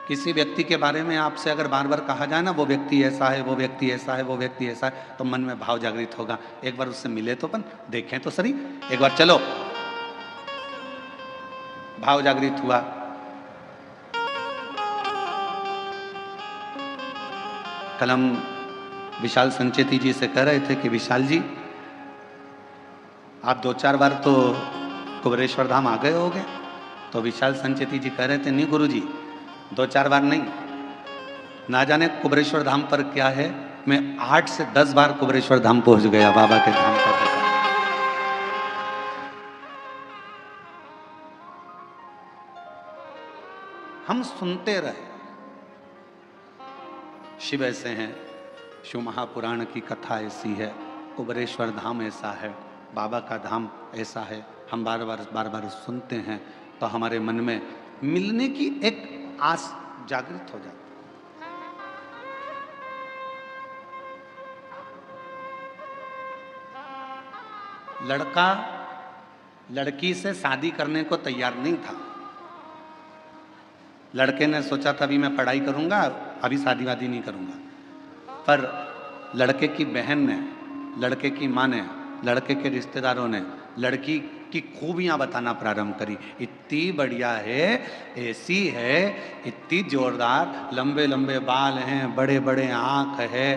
किसी व्यक्ति के बारे में आपसे अगर बार बार कहा जाए ना, वो व्यक्ति ऐसा है, वो व्यक्ति ऐसा है, वो व्यक्ति ऐसा है, तो मन में भाव जागृत होगा। एक बार उससे मिले तो अपन देखें तो सही, एक बार चलो। भाव जागृत हुआ। कल हम विशाल संचेती जी से कह रहे थे कि विशाल जी, आप 2-4 बार तो कुबेरेश्वर धाम आ गए होगे। तो विशाल संचेती जी कह रहे थे, नहीं गुरु जी, 2-4 बार नहीं, ना जाने कुबेरेश्वर धाम पर क्या है, मैं 8 से 10 बार कुबेरेश्वर धाम पहुंच गया, बाबा के धाम पर। हम सुनते रहे, शिव ऐसे हैं, शिव महापुराण की कथा ऐसी है, कुबेरेश्वर धाम ऐसा है, बाबा का धाम ऐसा है। हम बार बार सुनते हैं तो हमारे मन में मिलने की एक आस जागृत हो जाती। लड़का लड़की से शादी करने को तैयार नहीं था। लड़के ने सोचा था अभी मैं पढ़ाई करूंगा, अभी शादी वादी नहीं करूंगा। पर लड़के की बहन ने, लड़के की माँ ने, लड़के के रिश्तेदारों ने लड़की की खूबियां बताना प्रारंभ करी। इतनी बढ़िया है, ऐसी है, इतनी जोरदार, लंबे लंबे बाल हैं, बड़े बड़े आंख है,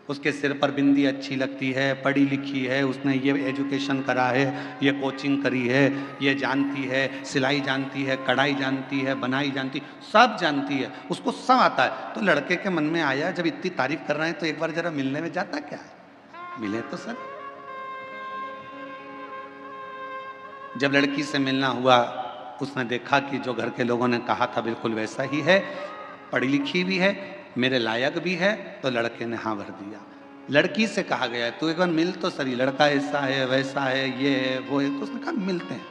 उसके सिर पर बिंदी अच्छी लगती है, पढ़ी लिखी है, उसने ये एजुकेशन करा है, ये कोचिंग करी है, ये जानती है, सिलाई जानती है, कढ़ाई जानती है, बनाई जानती, सब जानती है, उसको सब आता है। तो लड़के के मन में आया, जब इतनी तारीफ कर रहे हैं तो एक बार जरा मिलने में जाता क्या है, मिले तो सर। जब लड़की से मिलना हुआ, उसने देखा कि जो घर के लोगों ने कहा था बिल्कुल वैसा ही है, पढ़ी लिखी भी है, मेरे लायक भी है, तो लड़के ने हाँ भर दिया। लड़की से कहा गया तू एक बार मिल तो सही, लड़का ऐसा है, वैसा है, ये है, वो है। तो उसने कहा मिलते हैं।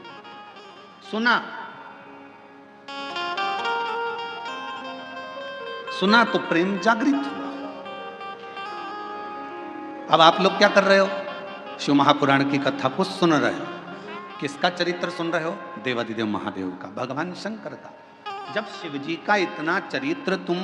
सुना तो प्रेम जागृत हुआ। अब आप लोग क्या कर रहे हो, शिव महापुराण की कथा को सुन रहे हो। किसका चरित्र सुन रहे हो? देवादिदेव महादेव का, भगवान शंकर का। जब शिव जी का इतना चरित्र तुम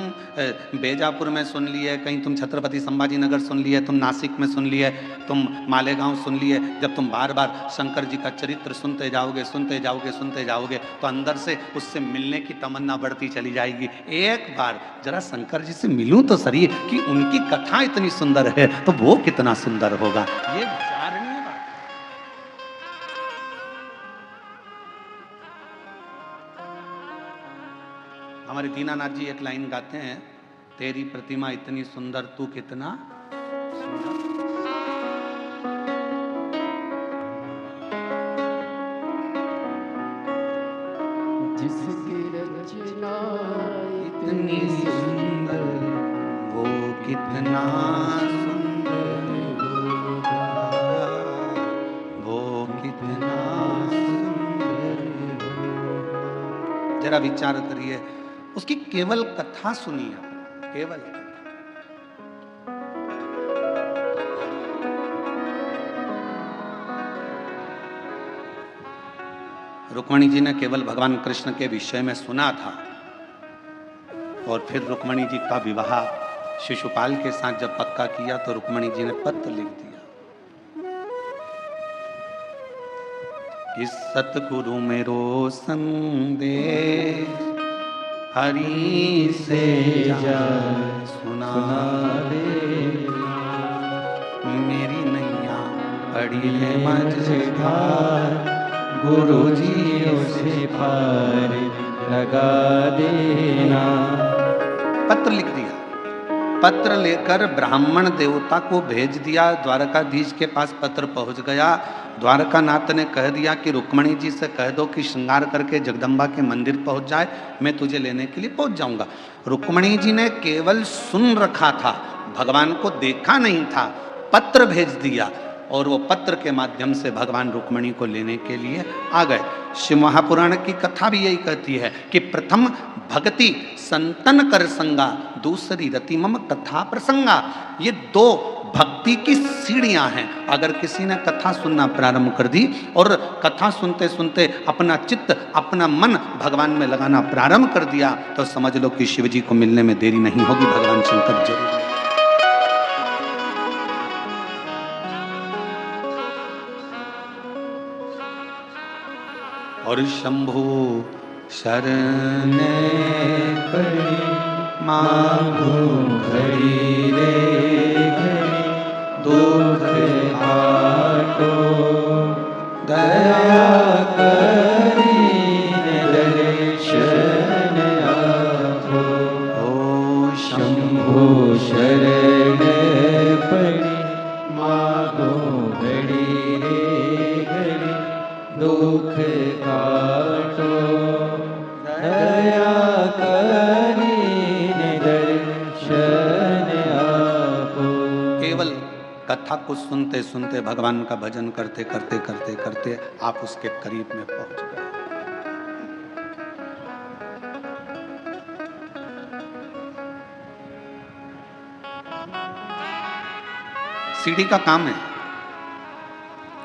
बेजापुर में सुन लिए, कहीं तुम छत्रपति संभाजी नगर सुन लिए, तुम नासिक में सुन लिए, तुम मालेगांव सुन लिए, जब तुम बार बार शंकर जी का चरित्र सुनते जाओगे, सुनते जाओगे, सुनते जाओगे, तो अंदर से उससे मिलने की तमन्ना बढ़ती चली जाएगी। एक बार जरा शंकर जी से मिलूं तो सही, कि उनकी कथा इतनी सुंदर है तो वो कितना सुंदर होगा। ये विचारणीय बात। हमारे दीनानाथ जी एक लाइन गाते हैं, तेरी प्रतिमा इतनी सुंदर, तू कितना सुंदर। जिसकी रचना इतनी सुंदर, वो कितना सुंदर होगा, वो कितना सुंदर होगा। जरा विचार करिए, उसकी केवल कथा सुनिए, केवल रुक्मणी जी ने केवल भगवान कृष्ण के विषय में सुना था, और फिर रुक्मणी जी का विवाह शिशुपाल के साथ जब पक्का किया तो रुक्मणी जी ने पत्र लिख दिया, इस सतगुरु मेरो संदेश हरि से जा सुना दे, मेरी नैया पड़ी है मझधार, गुरु जी उसे पार लगा देना। पत्र लिख दिया, पत्र लेकर ब्राह्मण देवता को भेज दिया। द्वारकाधीश के पास पत्र पहुंच गया। द्वारकानाथ ने कह दिया कि रुक्मणी जी से कह दो कि श्रृंगार करके जगदम्बा के मंदिर पहुंच जाए, मैं तुझे लेने के लिए पहुंच जाऊंगा। रुक्मणी जी ने केवल सुन रखा था, भगवान को देखा नहीं था, पत्र भेज दिया और वो पत्र के माध्यम से भगवान रुक्मिणी को लेने के लिए आ गए। शिव महापुराण की कथा भी यही कहती है कि प्रथम भक्ति संतन कर संगा, दूसरी रति मम कथा प्रसंगा। ये दो भक्ति की सीढ़ियां हैं। अगर किसी ने कथा सुनना प्रारंभ कर दी और कथा सुनते सुनते अपना चित्त, अपना मन भगवान में लगाना प्रारंभ कर दिया, तो समझ लो कि शिव जी को मिलने में देरी नहीं होगी, भगवान शंकर जरूर। और शंभु शरण पड़ी मांगो घड़ी रे घड़ी, दुख काटो दया करी दर्शन आपो। ओ शंभो शरण पड़ी मांगो घड़ी रे घड़ी, दुख काटो दया करीने दर्शन आपो। केवल कथा को सुनते सुनते भगवान का भजन करते करते करते करते आप उसके करीब में पहुंच गए। सीढ़ी का काम है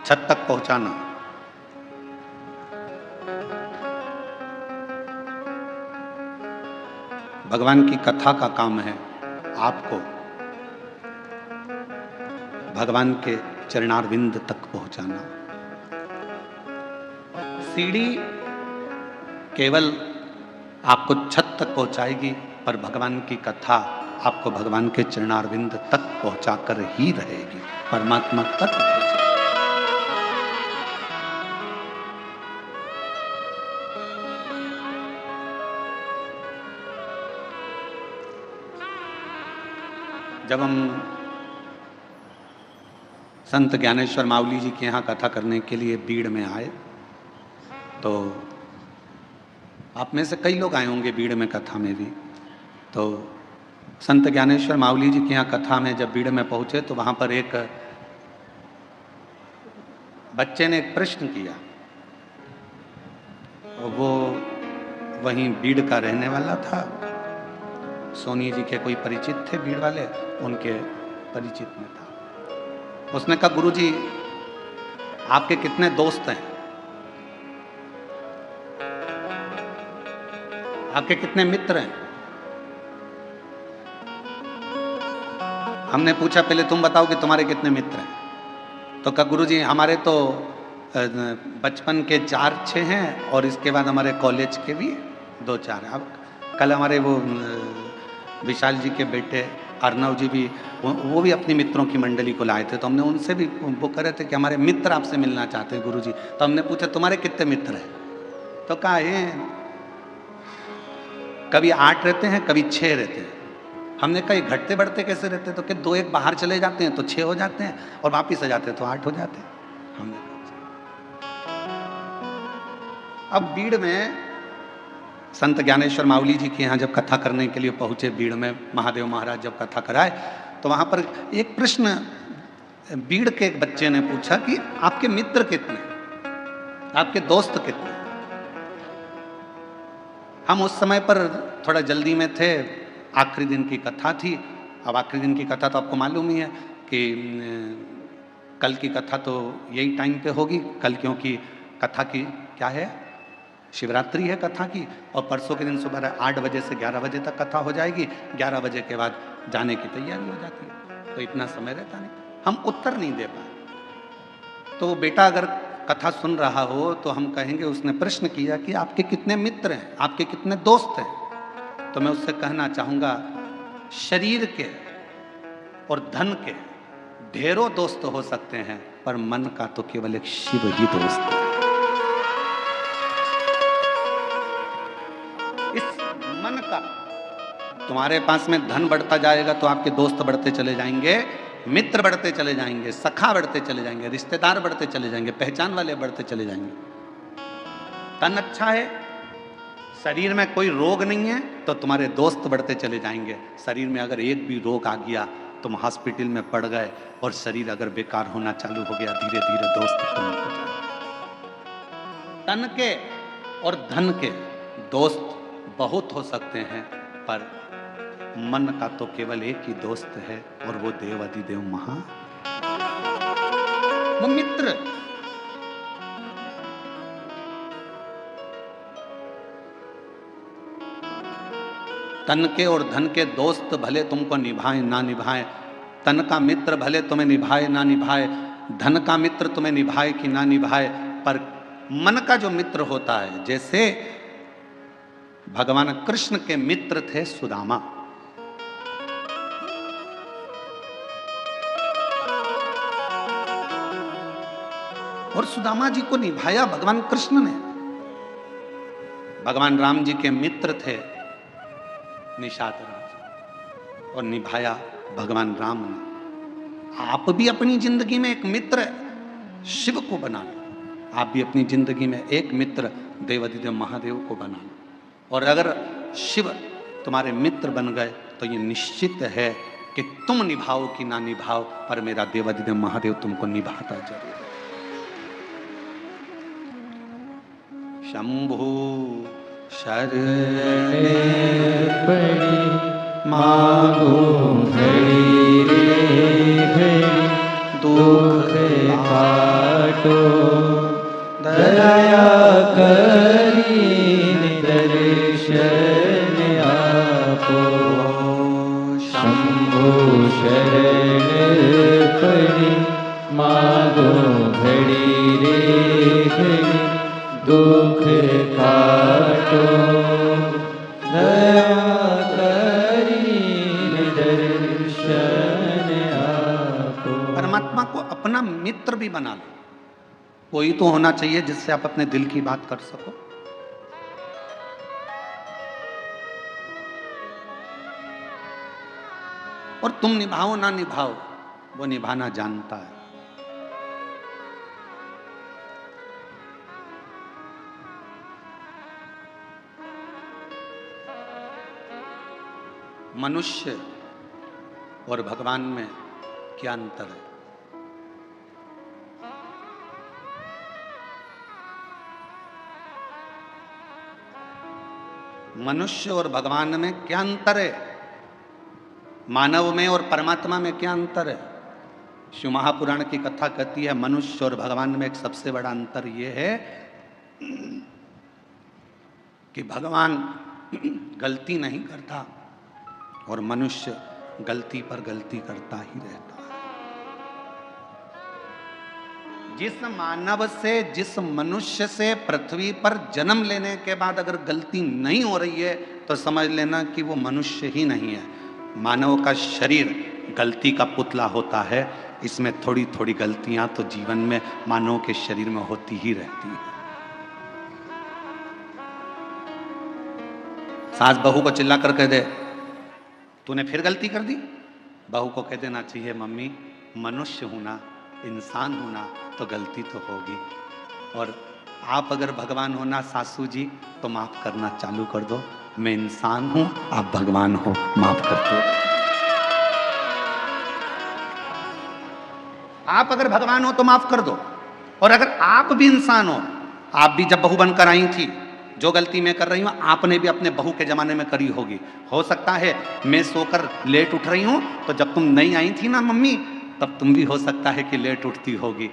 छत तक पहुंचाना। भगवान की कथा का काम है आपको भगवान के चरणारविंद तक पहुंचाना। सीढ़ी केवल आपको छत तक पहुंचाएगी, पर भगवान की कथा आपको भगवान के चरणारविंद तक पहुंचाकर ही रहेगी, परमात्मा तक पहुंचाएगी। जब हम संत ज्ञानेश्वर मावली जी के यहाँ कथा करने के लिए बीड़ में आए, तो आप में से कई लोग आए होंगे बीड़ में कथा में भी। तो संत ज्ञानेश्वर मावली जी के यहाँ कथा में जब बीड़ में पहुँचे, तो वहाँ पर एक बच्चे ने एक प्रश्न किया। वो वहीं बीड़ का रहने वाला था। सोनी जी के कोई परिचित थे बीड़ वाले, उनके परिचित में था। उसने कहा, गुरुजी आपके कितने दोस्त हैं? आपके कितने मित्र हैं? हमने पूछा पहले तुम बताओ कि तुम्हारे कितने मित्र हैं। तो कहा, गुरुजी हमारे तो बचपन के 4-6 हैं और इसके बाद हमारे कॉलेज के भी 2-4 हैं। अब कल हमारे वो विशाल जी के बेटे अर्नव जी भी, वो भी अपनी मित्रों की मंडली को लाए थे। तो हमने उनसे भी वो कह रहे थे कि हमारे मित्र आपसे मिलना चाहते हैं गुरुजी। तो हमने पूछा तुम्हारे कितने मित्र हैं? तो कहा है कभी 8 रहते हैं, कभी 6 रहते हैं। हमने कहा घटते बढ़ते कैसे रहते हैं? तो कि 2-1 बाहर चले जाते हैं तो 6 हो जाते हैं, और वापिस आ जाते हैं तो 8 हो जाते हैं। हमने अब बीड़ में संत ज्ञानेश्वर मावली जी के यहाँ जब कथा करने के लिए पहुंचे, बीड़ में महादेव महाराज जब कथा कराए, तो वहां पर एक प्रश्न बीड़ के एक बच्चे ने पूछा कि आपके मित्र कितने, आपके दोस्त कितने? हम उस समय पर थोड़ा जल्दी में थे, आखिरी दिन की कथा थी। अब आखिरी दिन की कथा तो आपको मालूम ही है कि कल की कथा तो यही टाइम पे होगी कल, क्योंकि कथा की क्या है, शिवरात्रि है कथा की, और परसों के दिन सुबह 8 बजे से 11 बजे तक कथा हो जाएगी। 11 बजे के बाद जाने की तैयारी हो जाती है, तो इतना समय रहता नहीं, हम उत्तर नहीं दे पाए। तो बेटा अगर कथा सुन रहा हो तो हम कहेंगे उसने प्रश्न किया कि आपके कितने मित्र हैं, आपके कितने दोस्त हैं? तो मैं उससे कहना चाहूँगा, शरीर के और धन के ढेरों दोस्त हो सकते हैं, पर मन का तो केवल एक शिव ही दोस्त है। इस मन का, तुम्हारे पास में धन बढ़ता जाएगा तो आपके दोस्त बढ़ते चले जाएंगे, मित्र बढ़ते चले जाएंगे, सखा बढ़ते चले जाएंगे, रिश्तेदार बढ़ते चले जाएंगे, पहचान वाले बढ़ते चले जाएंगे। तन अच्छा है, शरीर में कोई रोग नहीं है, तो तुम्हारे दोस्त बढ़ते चले जाएंगे। शरीर में अगर एक भी रोग आ गया तुम हॉस्पिटल में पड़ गए और शरीर अगर बेकार होना चालू हो गया, धीरे धीरे दोस्त तुम हो जाए। तन के और धन के दोस्त बहुत हो सकते हैं, पर मन का तो केवल एक ही दोस्त है, और वो देवाधिदेव महा वो मित्र। तन के और धन के दोस्त भले तुमको निभाएं ना निभाएं, तन का मित्र भले तुम्हें निभाए ना निभाए, धन का मित्र तुम्हें निभाए कि ना निभाए, पर मन का जो मित्र होता है, जैसे भगवान कृष्ण के मित्र थे सुदामा, और सुदामा जी को निभाया भगवान कृष्ण ने। भगवान राम जी के मित्र थे निषाद राज, और निभाया भगवान राम ने। आप भी अपनी जिंदगी में एक मित्र शिव को बना लो, आप भी अपनी जिंदगी में एक मित्र देवाधिदेव महादेव को बना लो, और अगर शिव तुम्हारे मित्र बन गए तो ये निश्चित है कि तुम निभाओ कि ना निभाओ, पर मेरा देवाधिदेव महादेव तुमको निभाता जरूर है। शंभु शरण पड़ी मांगो घड़ी रे घड़ी, दुख काटो दया करी दर्शन आपो। शंभु शरण पड़ी मांगो घड़ी रे घड़ी, दुख काटो दया करी दर्शन आपो। परमात्मा को अपना मित्र भी बना लो। कोई तो होना चाहिए जिससे आप अपने दिल की बात कर सको। और तुम निभाओ ना निभाओ, वो निभाना जानता है। मनुष्य और भगवान में क्या अंतर है? मनुष्य और भगवान में क्या अंतर है? मानव में और परमात्मा में क्या अंतर है? शिव महापुराण की कथा कहती है मनुष्य और भगवान में एक सबसे बड़ा अंतर यह है कि भगवान गलती नहीं करता और मनुष्य गलती पर गलती करता ही रहता है। जिस मानव से, जिस मनुष्य से पृथ्वी पर जन्म लेने के बाद अगर गलती नहीं हो रही है तो समझ लेना कि वो मनुष्य ही नहीं है। मानव का शरीर गलती का पुतला होता है, इसमें थोड़ी थोड़ी गलतियां तो जीवन में मानव के शरीर में होती ही रहती है। सास बहू को चिल्ला कर कह दे तूने फिर गलती कर दी, बहू को कह देना चाहिए मम्मी मनुष्य हूं ना, इंसान हूं ना, तो गलती तो होगी। और आप अगर भगवान हो ना सासू जी तो माफ करना चालू कर दो। मैं इंसान हूं, आप भगवान हो, माफ कर दो। आप अगर भगवान हो तो माफ कर दो, और अगर आप भी इंसान हो, आप भी जब बहू बनकर आई थी, जो गलती मैं कर रही हूं आपने भी अपने बहू के जमाने में करी होगी। हो सकता है मैं सोकर लेट उठ रही हूं तो जब तुम नहीं आई थी ना मम्मी, तब तुम भी हो सकता है कि लेट उठती होगी।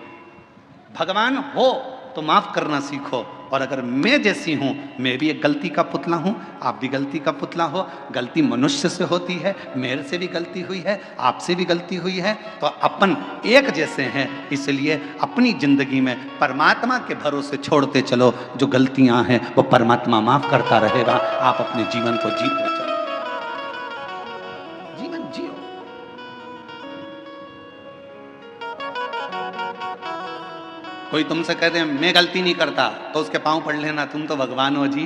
भगवान हो तो माफ करना सीखो, और अगर मैं जैसी हूं, मैं भी एक गलती का पुतला हूं, आप भी गलती का पुतला हो। गलती मनुष्य से होती है, मेरे से भी गलती हुई है, आपसे भी गलती हुई है, तो अपन एक जैसे हैं। इसलिए अपनी जिंदगी में परमात्मा के भरोसे छोड़ते चलो। जो गलतियां हैं वो परमात्मा माफ करता रहेगा। आप अपने जीवन को जीते चलो, जीवन जियो। कोई तुमसे कह दे मैं गलती नहीं करता, तो उसके पांव पड़ लेना, तुम तो भगवान हो जी,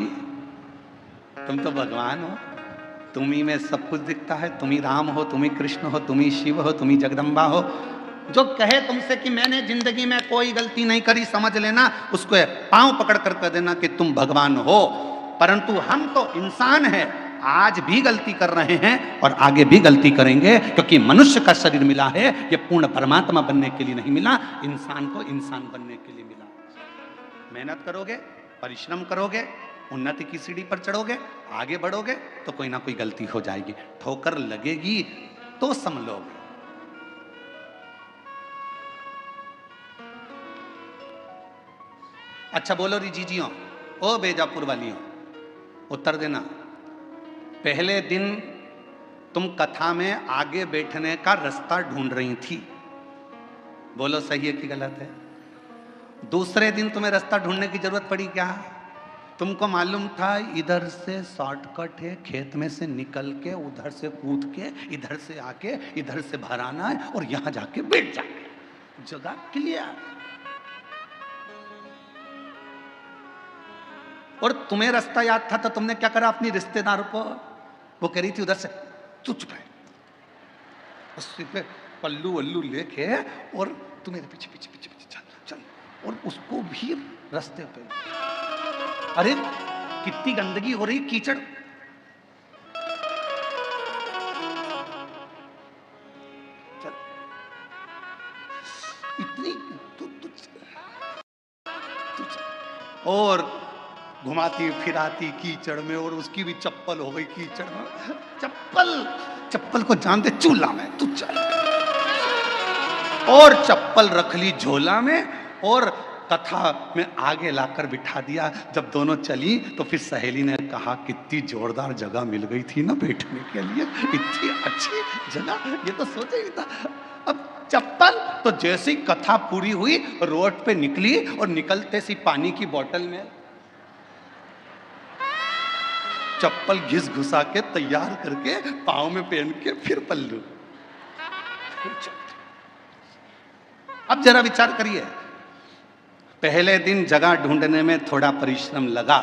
तुम तो भगवान हो, तुम ही में सब कुछ दिखता है। तुम ही राम हो, तुम ही कृष्ण हो, तुम ही शिव हो, तुम ही जगदम्बा हो। जो कहे तुमसे कि मैंने जिंदगी में कोई गलती नहीं करी, समझ लेना उसको पांव पकड़ कर कह देना कि तुम भगवान हो। परंतु हम तो इंसान हैं, आज भी गलती कर रहे हैं और आगे भी गलती करेंगे, क्योंकि मनुष्य का शरीर मिला है ये पूर्ण परमात्मा बनने के लिए नहीं मिला, इंसान को इंसान बनने के लिए मिला। मेहनत करोगे, परिश्रम करोगे, उन्नति की सीढ़ी पर चढ़ोगे, आगे बढ़ोगे तो कोई ना कोई गलती हो जाएगी, ठोकर लगेगी तो संभलोगे। अच्छा बोलो री जीजियों, ओ बेजापुर वालियों, उत्तर देना। पहले दिन तुम कथा में आगे बैठने का रास्ता ढूंढ रही थी, बोलो सही है कि गलत है? दूसरे दिन तुम्हें रास्ता ढूंढने की जरूरत पड़ी क्या? तुमको मालूम था इधर से शॉर्टकट है, खेत में से निकल के उधर से कूद के इधर से आके इधर से बाहर आना है और यहां जाके बैठ जाए, जगह क्लियर। और तुम्हें रास्ता याद था तो तुमने क्या करा, अपनी रिश्तेदार को, वो कह रही थी उधर से, तू चुप है, उससे पे पल्लू वल्लू लेके और तुम्हें पीछे पीछे पीछे पीछे चल चल, और उसको भी रास्ते पे। अरे कितनी गंदगी हो रही, कीचड़, चल इतनी और घुमाती फिराती कीचड़ में, और उसकी भी चप्पल हो गई कीचड़ में। चप्पल को जानते चूल्हा में, तू चल, और चप्पल रख ली झोला में और कथा में आगे लाकर बिठा दिया। जब दोनों चली तो फिर सहेली ने कहा कितनी जोरदार जगह मिल गई थी ना बैठने के लिए, इतनी अच्छी जगह, ये तो सोचा ही था। अब चप्पल तो जैसी कथा पूरी हुई रोड पे निकली और निकलते सी पानी की बोतल में चप्पल घिस घुसा के तैयार करके पाँव में पहन के फिर पल्लू। अब जरा विचार करिए, पहले दिन जगह ढूंढने में थोड़ा परिश्रम लगा,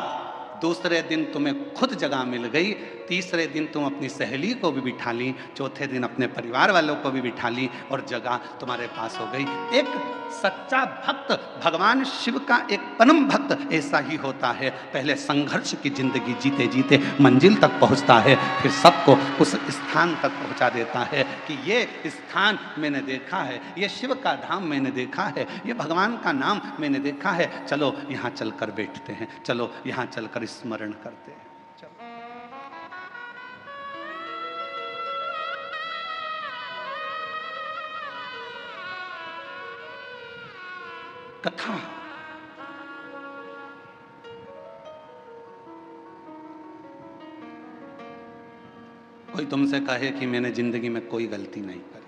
दूसरे दिन तुम्हें खुद जगह मिल गई, तीसरे दिन तुम अपनी सहेली को भी बिठा ली, चौथे दिन अपने परिवार वालों को भी बिठा ली और जगह तुम्हारे पास हो गई। एक सच्चा भक्त, भगवान शिव का एक परम भक्त ऐसा ही होता है, पहले संघर्ष की जिंदगी जीते जीते मंजिल तक पहुंचता है, फिर सबको उस स्थान तक पहुंचा देता है कि ये स्थान मैंने देखा है, ये शिव का धाम मैंने देखा है, ये भगवान का नाम मैंने देखा है, चलो यहाँ चलकर बैठते हैं, चलो यहाँ चलकर स्मरण करते हैं। चलो कथा कोई तुमसे कहे कि मैंने जिंदगी में कोई गलती नहीं करी,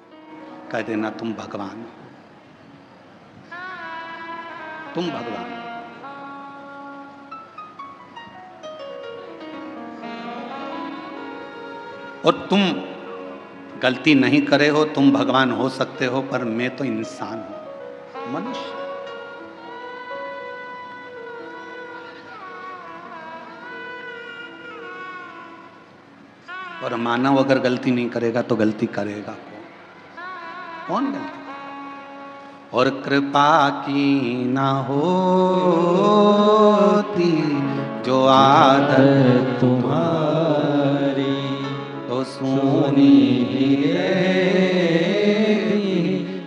कह देना तुम भगवान हो, तुम भगवान हो। और तुम गलती नहीं करे हो, तुम भगवान हो सकते हो, पर मैं तो इंसान हूं, मनुष्य। और मानव अगर गलती नहीं करेगा तो गलती करेगा कौन? गलती और कृपा की ना होती जो आदत तुम्हारी तो सुनी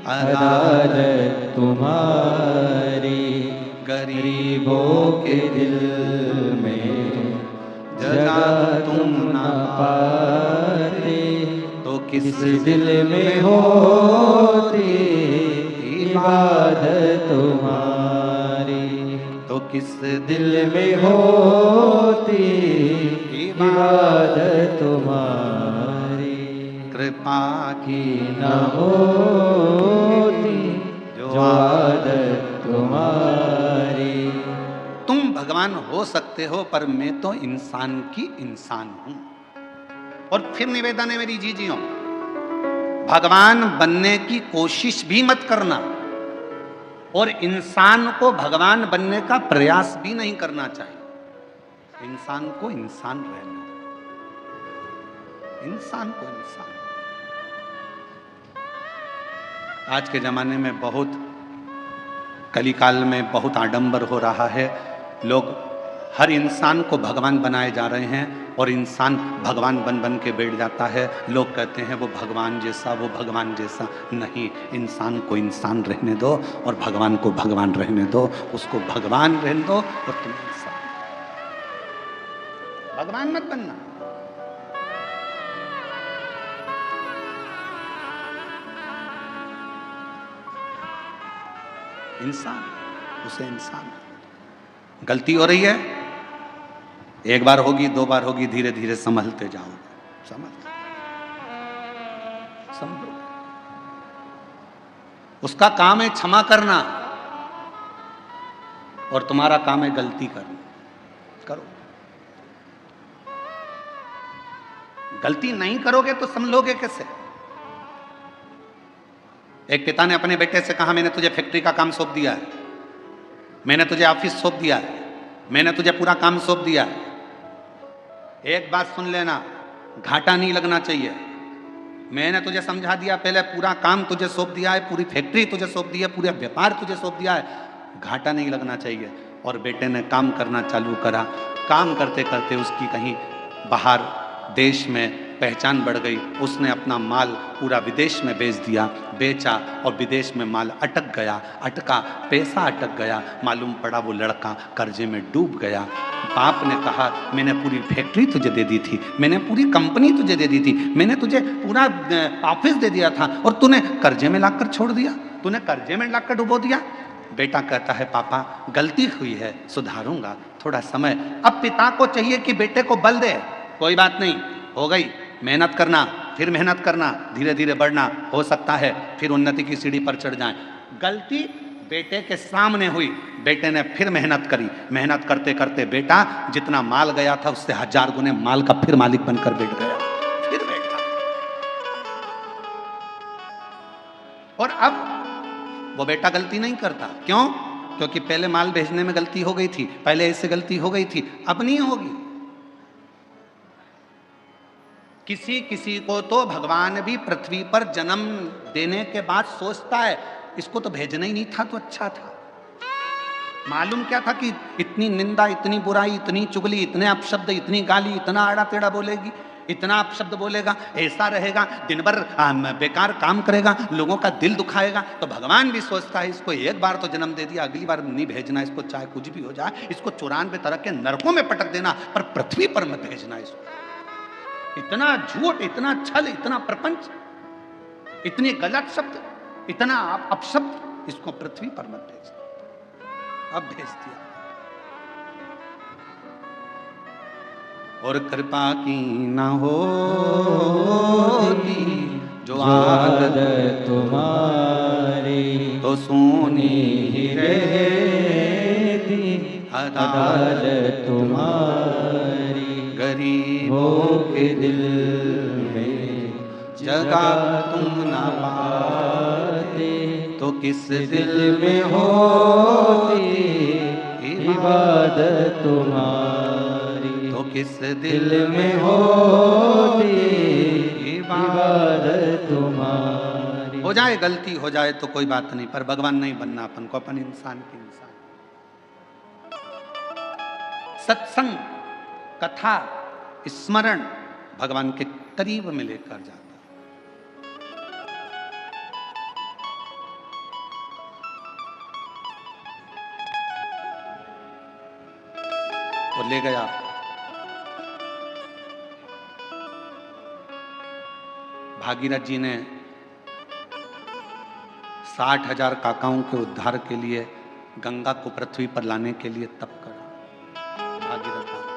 अदालत तुम्हारी, गरीबों के दिल में जगह तुम ना पाते तो किस दिल में होती इबादत तुम्हारी, तो किस दिल में होती इबादत तुम्हारी, कृपा की न होती जो आदत तुम्हारी। तुम भगवान हो सकते हो, पर मैं तो इंसान की इंसान हूं। और फिर निवेदन है मेरी जीजियों, भगवान बनने की कोशिश भी मत करना और इंसान को भगवान बनने का प्रयास भी नहीं करना चाहिए। इंसान को इंसान रहना, इंसान को इंसान। आज के जमाने में बहुत, कलिकाल में बहुत आडंबर हो रहा है, लोग हर इंसान को भगवान बनाए जा रहे हैं। और इंसान भगवान बन बन के बैठ जाता है। लोग कहते हैं वो भगवान जैसा, वो भगवान जैसा। नहीं, इंसान को इंसान रहने दो और भगवान को भगवान रहने दो। उसको भगवान रहने दो और तुम इंसान। भगवान मत बनना। इंसान, उसे इंसान। गलती हो रही है, एक बार होगी, दो बार होगी, धीरे धीरे संभलते जाओगे। समझो, उसका काम है क्षमा करना और तुम्हारा काम है गलती करना। करो। गलती नहीं करोगे तो संभलोगे कैसे? एक पिता ने अपने बेटे से कहा, मैंने तुझे फैक्ट्री का काम सौंप दिया है, मैंने तुझे ऑफिस सौंप दिया है, मैंने तुझे पूरा काम सौंप दिया है। एक बात सुन लेना, घाटा नहीं लगना चाहिए। मैंने तुझे समझा दिया, पहले पूरा काम तुझे सौंप दिया है, पूरी फैक्ट्री तुझे सौंप दी है, पूरा व्यापार तुझे सौंप दिया है, घाटा नहीं लगना चाहिए। और बेटे ने काम करना चालू करा। काम करते करते उसकी कहीं बाहर देश में पहचान बढ़ गई। उसने अपना माल पूरा विदेश में बेच दिया, बेचा, और विदेश में माल अटक गया, अटका, पैसा अटक गया। मालूम पड़ा वो लड़का कर्जे में डूब गया। बाप ने कहा, मैंने पूरी फैक्ट्री तुझे दे दी थी, मैंने पूरी कंपनी तुझे दे दी थी, मैंने तुझे पूरा ऑफिस दे दिया था, और तूने कर्जे में लाकर छोड़ दिया, तूने कर्जे में लाकर डुबो दिया। बेटा कहता है, पापा गलती हुई है, सुधारूंगा, थोड़ा समय। अब पिता को चाहिए कि बेटे को बल दे, कोई बात नहीं, हो गई, मेहनत करना, फिर मेहनत करना, धीरे धीरे बढ़ना, हो सकता है फिर उन्नति की सीढ़ी पर चढ़ जाएं। गलती बेटे के सामने हुई, बेटे ने फिर मेहनत करी। मेहनत करते करते बेटा जितना माल गया था उससे 1000 गुने माल का फिर मालिक बनकर बैठ गया, फिर बैठा। और अब वो बेटा गलती नहीं करता। क्यों? क्योंकि पहले माल भेजने में गलती हो गई थी, पहले ऐसे गलती हो गई थी, अब नहीं होगी। किसी किसी को तो भगवान भी पृथ्वी पर जन्म देने के बाद सोचता है, इसको तो भेजना ही नहीं था तो अच्छा था। मालूम क्या था कि इतनी निंदा, इतनी बुराई, इतनी चुगली, इतने अपशब्द, इतनी गाली, इतना आड़ा टेढ़ा बोलेगी, इतना अपशब्द बोलेगा, ऐसा रहेगा, दिन भर बेकार काम करेगा, लोगों का दिल दुखाएगा। तो भगवान भी सोचता है, इसको एक बार तो जन्म दे दिया, अगली बार नहीं भेजना इसको, चाहे कुछ भी हो जाए, इसको 94 तरह के नरकों में पटक देना, पर पृथ्वी पर मत भेजना इसको। इतना झूठ, इतना छल, इतना प्रपंच, इतने गलत शब्द, इतना अपशब्द, इसको पृथ्वी पर मत भेजना। अब भेज दिया। और कृपा की ना होती जो आदत तुम्हारी, तो सोनी ही रहती अदालत तुम्हारी। गरीबों के दिल में जगह तुम ना पाते, तो किस दिल में होती इबादत तुम्हारी, तो किस दिल में होती इबादत तुम्हारी। हो जाए गलती, हो जाए तो कोई बात नहीं, पर भगवान नहीं बनना अपन को, अपन इंसान के इंसान। सत्संग, कथा, स्मरण भगवान के करीब में लेकर जाता है। और ले गया। भागीरथ जी ने 60,000 काकाओं के उद्धार के लिए गंगा को पृथ्वी पर लाने के लिए तप करा। भागीरथ बाबा,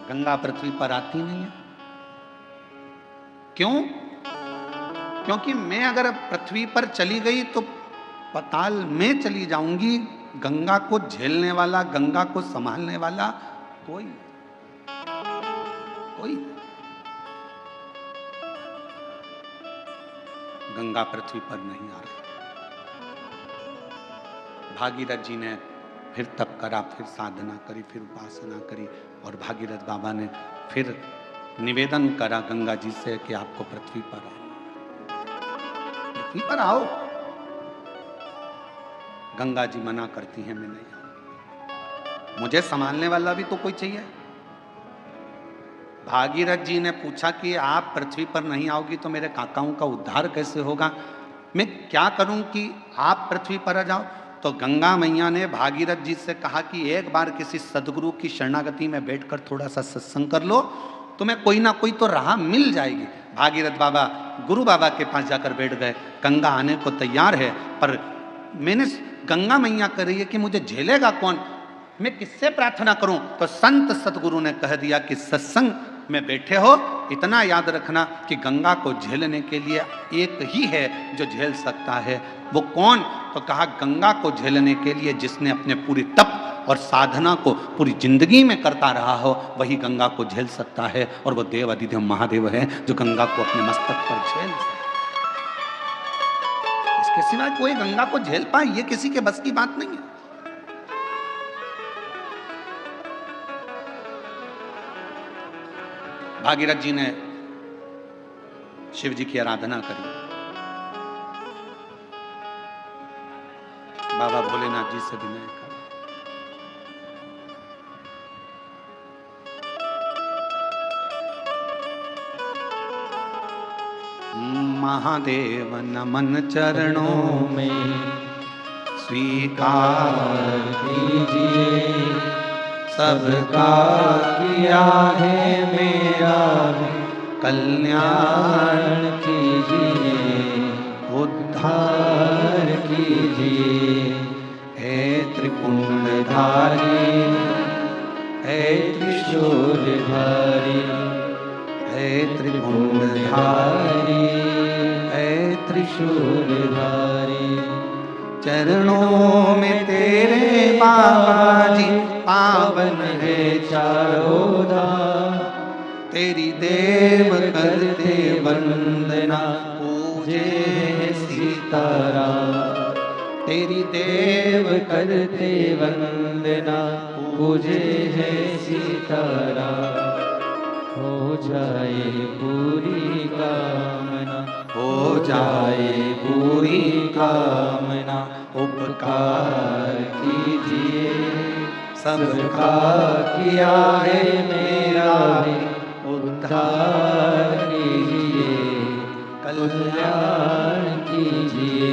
गंगा पृथ्वी पर आती नहीं है। क्यों? क्योंकि मैं अगर पृथ्वी पर चली गई तो पाताल में चली जाऊंगी। गंगा को झेलने वाला, गंगा को संभालने वाला कोई गंगा पृथ्वी पर नहीं आ रही। भागीरथ जी ने फिर तप करा, फिर साधना करी, फिर उपासना करी, और भागीरथ बाबा ने फिर निवेदन करा गंगा जी से कि आपको पृथ्वी पर आओ, पृथ्वी पर आओ। गंगा जी मना करती हैं, मैं नहीं आऊं, मुझे संभालने वाला भी तो कोई चाहिए, भागीरथ जी ने पूछा कि आप पृथ्वी पर नहीं आओगी तो मेरे काकाओं का उद्धार कैसे होगा, मैं क्या करूं कि आप पृथ्वी पर आ जाओ। तो गंगा मैया ने भागीरथ जी से कहा कि एक बार किसी सदगुरु की शरणागति में बैठकर थोड़ा सा सत्संग कर लो, तुम्हें कोई ना कोई तो राह मिल जाएगी। भागीरथ बाबा गुरु बाबा के पास जाकर बैठ गए। गंगा आने को तैयार है, पर मैंने गंगा मैया कह रही है कि मुझे झेलेगा कौन, मैं किससे प्रार्थना करूं। तो संत सतगुरु ने कह दिया कि सत्संग में बैठे हो, इतना याद रखना कि गंगा को झेलने के लिए एक ही है जो झेल सकता है, वो कौन। तो कहा गंगा को झेलने के लिए जिसने अपने पूरी तप और साधना को पूरी जिंदगी में करता रहा हो, वही गंगा को झेल सकता है। और वो देव अधिदेव महादेव है जो गंगा को अपने मस्तक पर झेल सकता है। इसके सिवा कोई गंगा को झेल पाए ये किसी के बस की बात नहीं है। भागीरथ जी ने शिव जी की आराधना करी। बाबा भोलेनाथ जी से विनय करा। महादेव नमन चरणों में स्वीकार कीजिए, सबका किया है मेरा कल्याण कीजिए, उद्धार कीजिए। हे त्रिपुंडधारी, हे त्रिशूलधारी, हे त्रिपुंडधारी, हे त्रिशूलधारी। चरणों में तेरे बाबा जी पावन है चारों धाम, तेरी देव करते वंदना पूजे सीताराम। तेरी देव करते वंदना पूजे है सीताराम। हो जाए पूरी कामना, हो जाए पूरी कामना, उपकार कीजिए, सबका किया है मेरा उद्धार कीजिए, कल्याण कीजिए।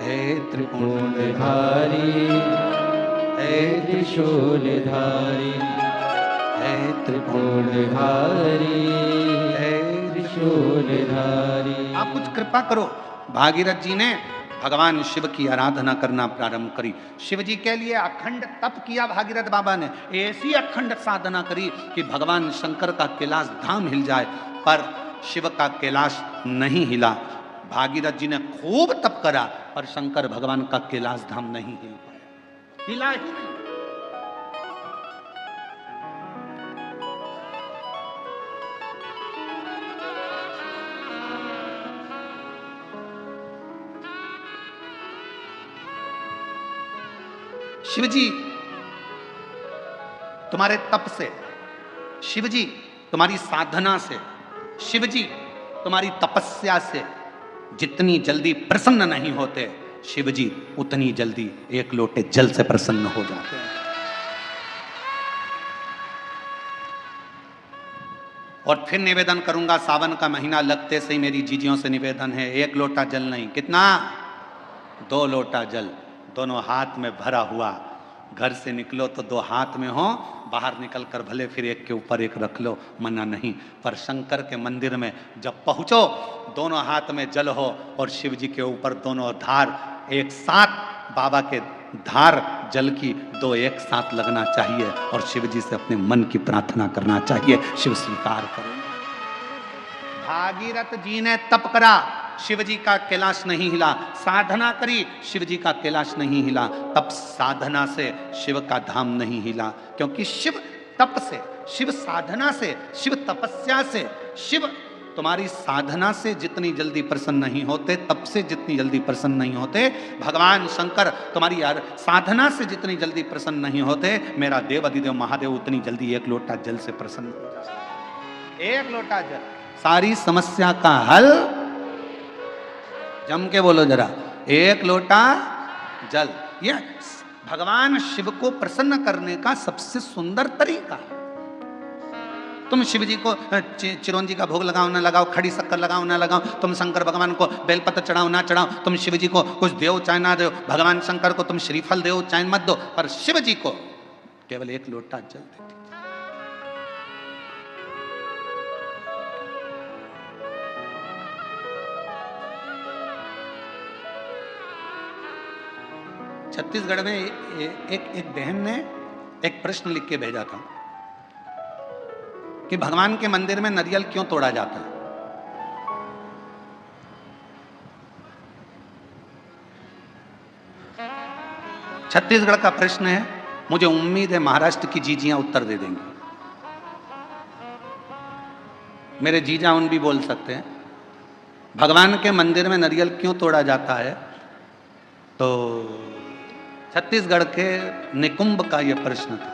हे त्रिपुंडधारी, हे त्रिशूलधारी, हे त्रिपुंडधारी, हे त्रिशूलधारी। आप कुछ कृपा करो। भागीरथ जी ने भगवान शिव की आराधना करना प्रारंभ करी। शिव जी के लिए अखंड तप किया भागीरथ बाबा ने, ऐसी अखंड साधना करी कि भगवान शंकर का कैलाश धाम हिल जाए, पर शिव का कैलाश नहीं हिला। भागीरथ जी ने खूब तप करा, पर शंकर भगवान का कैलाश धाम नहीं हिल पाया, हिला ही नहीं। शिवजी तुम्हारे तप से, शिवजी तुम्हारी साधना से, शिवजी तुम्हारी तपस्या से जितनी जल्दी प्रसन्न नहीं होते, शिवजी उतनी जल्दी एक लोटे जल से प्रसन्न हो जाते हैं। और फिर निवेदन करूंगा, सावन का महीना लगते से ही मेरी जीजियों से निवेदन है, एक लोटा जल नहीं, कितना, 2 लोटा जल, दोनों हाथ में भरा हुआ। घर से निकलो तो 2 हाथ में हो, बाहर निकल कर भले फिर एक के ऊपर एक रख लो, मना नहीं। पर शंकर के मंदिर में जब पहुंचो, दोनों हाथ में जल हो और शिव जी के ऊपर दोनों धार एक साथ, बाबा के धार जल की 2 एक साथ लगना चाहिए और शिव जी से अपने मन की प्रार्थना करना चाहिए। शिव स्वीकार करें। भागीरथ जी ने तप करा, शिव जी का कैलाश नहीं हिला। साधना करी, शिव जी का कैलाश नहीं हिला। तप साधना से शिव का धाम नहीं हिला, क्योंकि शिव तप से, शिव साधना से, शिव तपस्या से, शिव तुम्हारी साधना से जितनी जल्दी प्रसन्न नहीं होते, तप से जितनी जल्दी प्रसन्न नहीं होते, भगवान शंकर तुम्हारी साधना से जितनी जल्दी प्रसन्न नहीं होते, मेरा देव अधिदेव महादेव उतनी जल्दी एक लोटा जल से प्रसन्न हो जाते। एक लोटा जल, सारी समस्या का हल। जम के बोलो जरा, एक लोटा जल। यह भगवान शिव को प्रसन्न करने का सबसे सुंदर तरीका है। तुम शिव जी को चिरौंजी का भोग लगाओ ना लगाओ, खड़ी शक्कर लगाओ ना लगाओ, तुम शंकर भगवान को बेलपत्र चढ़ाओ ना चढ़ाओ, तुम शिव जी को कुछ दो चाहे ना दो, भगवान शंकर को तुम श्रीफल दो चाहे मत दो, पर शिव जी को केवल एक लोटा जल देती। छत्तीसगढ़ में एक बहन ने एक प्रश्न लिख के भेजा था कि भगवान के मंदिर में नारियल क्यों तोड़ा जाता है। छत्तीसगढ़ का प्रश्न है, मुझे उम्मीद है महाराष्ट्र की जीजियां उत्तर दे देंगी। मेरे जीजा उन भी बोल सकते हैं। भगवान के मंदिर में नारियल क्यों तोड़ा जाता है, तो छत्तीसगढ़ के निकुंभ का यह प्रश्न था,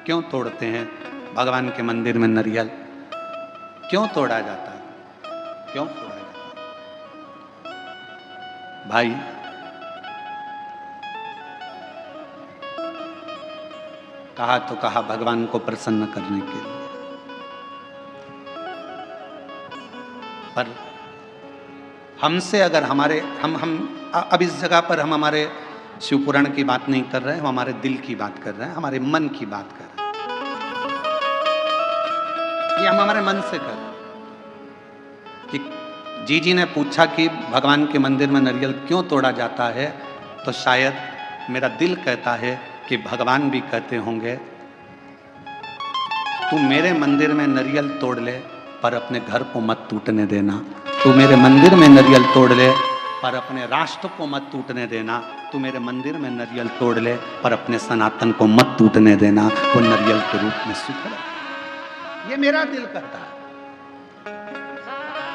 क्यों तोड़ते हैं भगवान के मंदिर में नारियल, क्यों तोड़ा जाता है, क्यों तोड़ा जाता है। भाई कहा तो कहा भगवान को प्रसन्न करने के लिए, पर हमसे अगर हमारे हम अब इस जगह पर हम हमारे शिव पुराण की बात नहीं कर रहे हैं, हम हमारे दिल की बात कर रहे हैं, हमारे मन की बात कर रहे हैं। ये हम हमारे मन से कर रहे हैं कि जीजी ने पूछा कि भगवान के मंदिर में नारियल क्यों तोड़ा जाता है, तो शायद मेरा दिल कहता है कि भगवान भी कहते होंगे, तू मेरे मंदिर में नारियल तोड़ ले पर अपने घर को मत टूटने देना, तू मेरे मंदिर में नारियल तोड़ ले पर अपने राष्ट्र को मत टूटने देना, तू मेरे मंदिर में नारियल तोड़ ले पर अपने सनातन को मत टूटने देना, वो नारियल के रूप में स्वीकार। ये मेरा दिल करता है।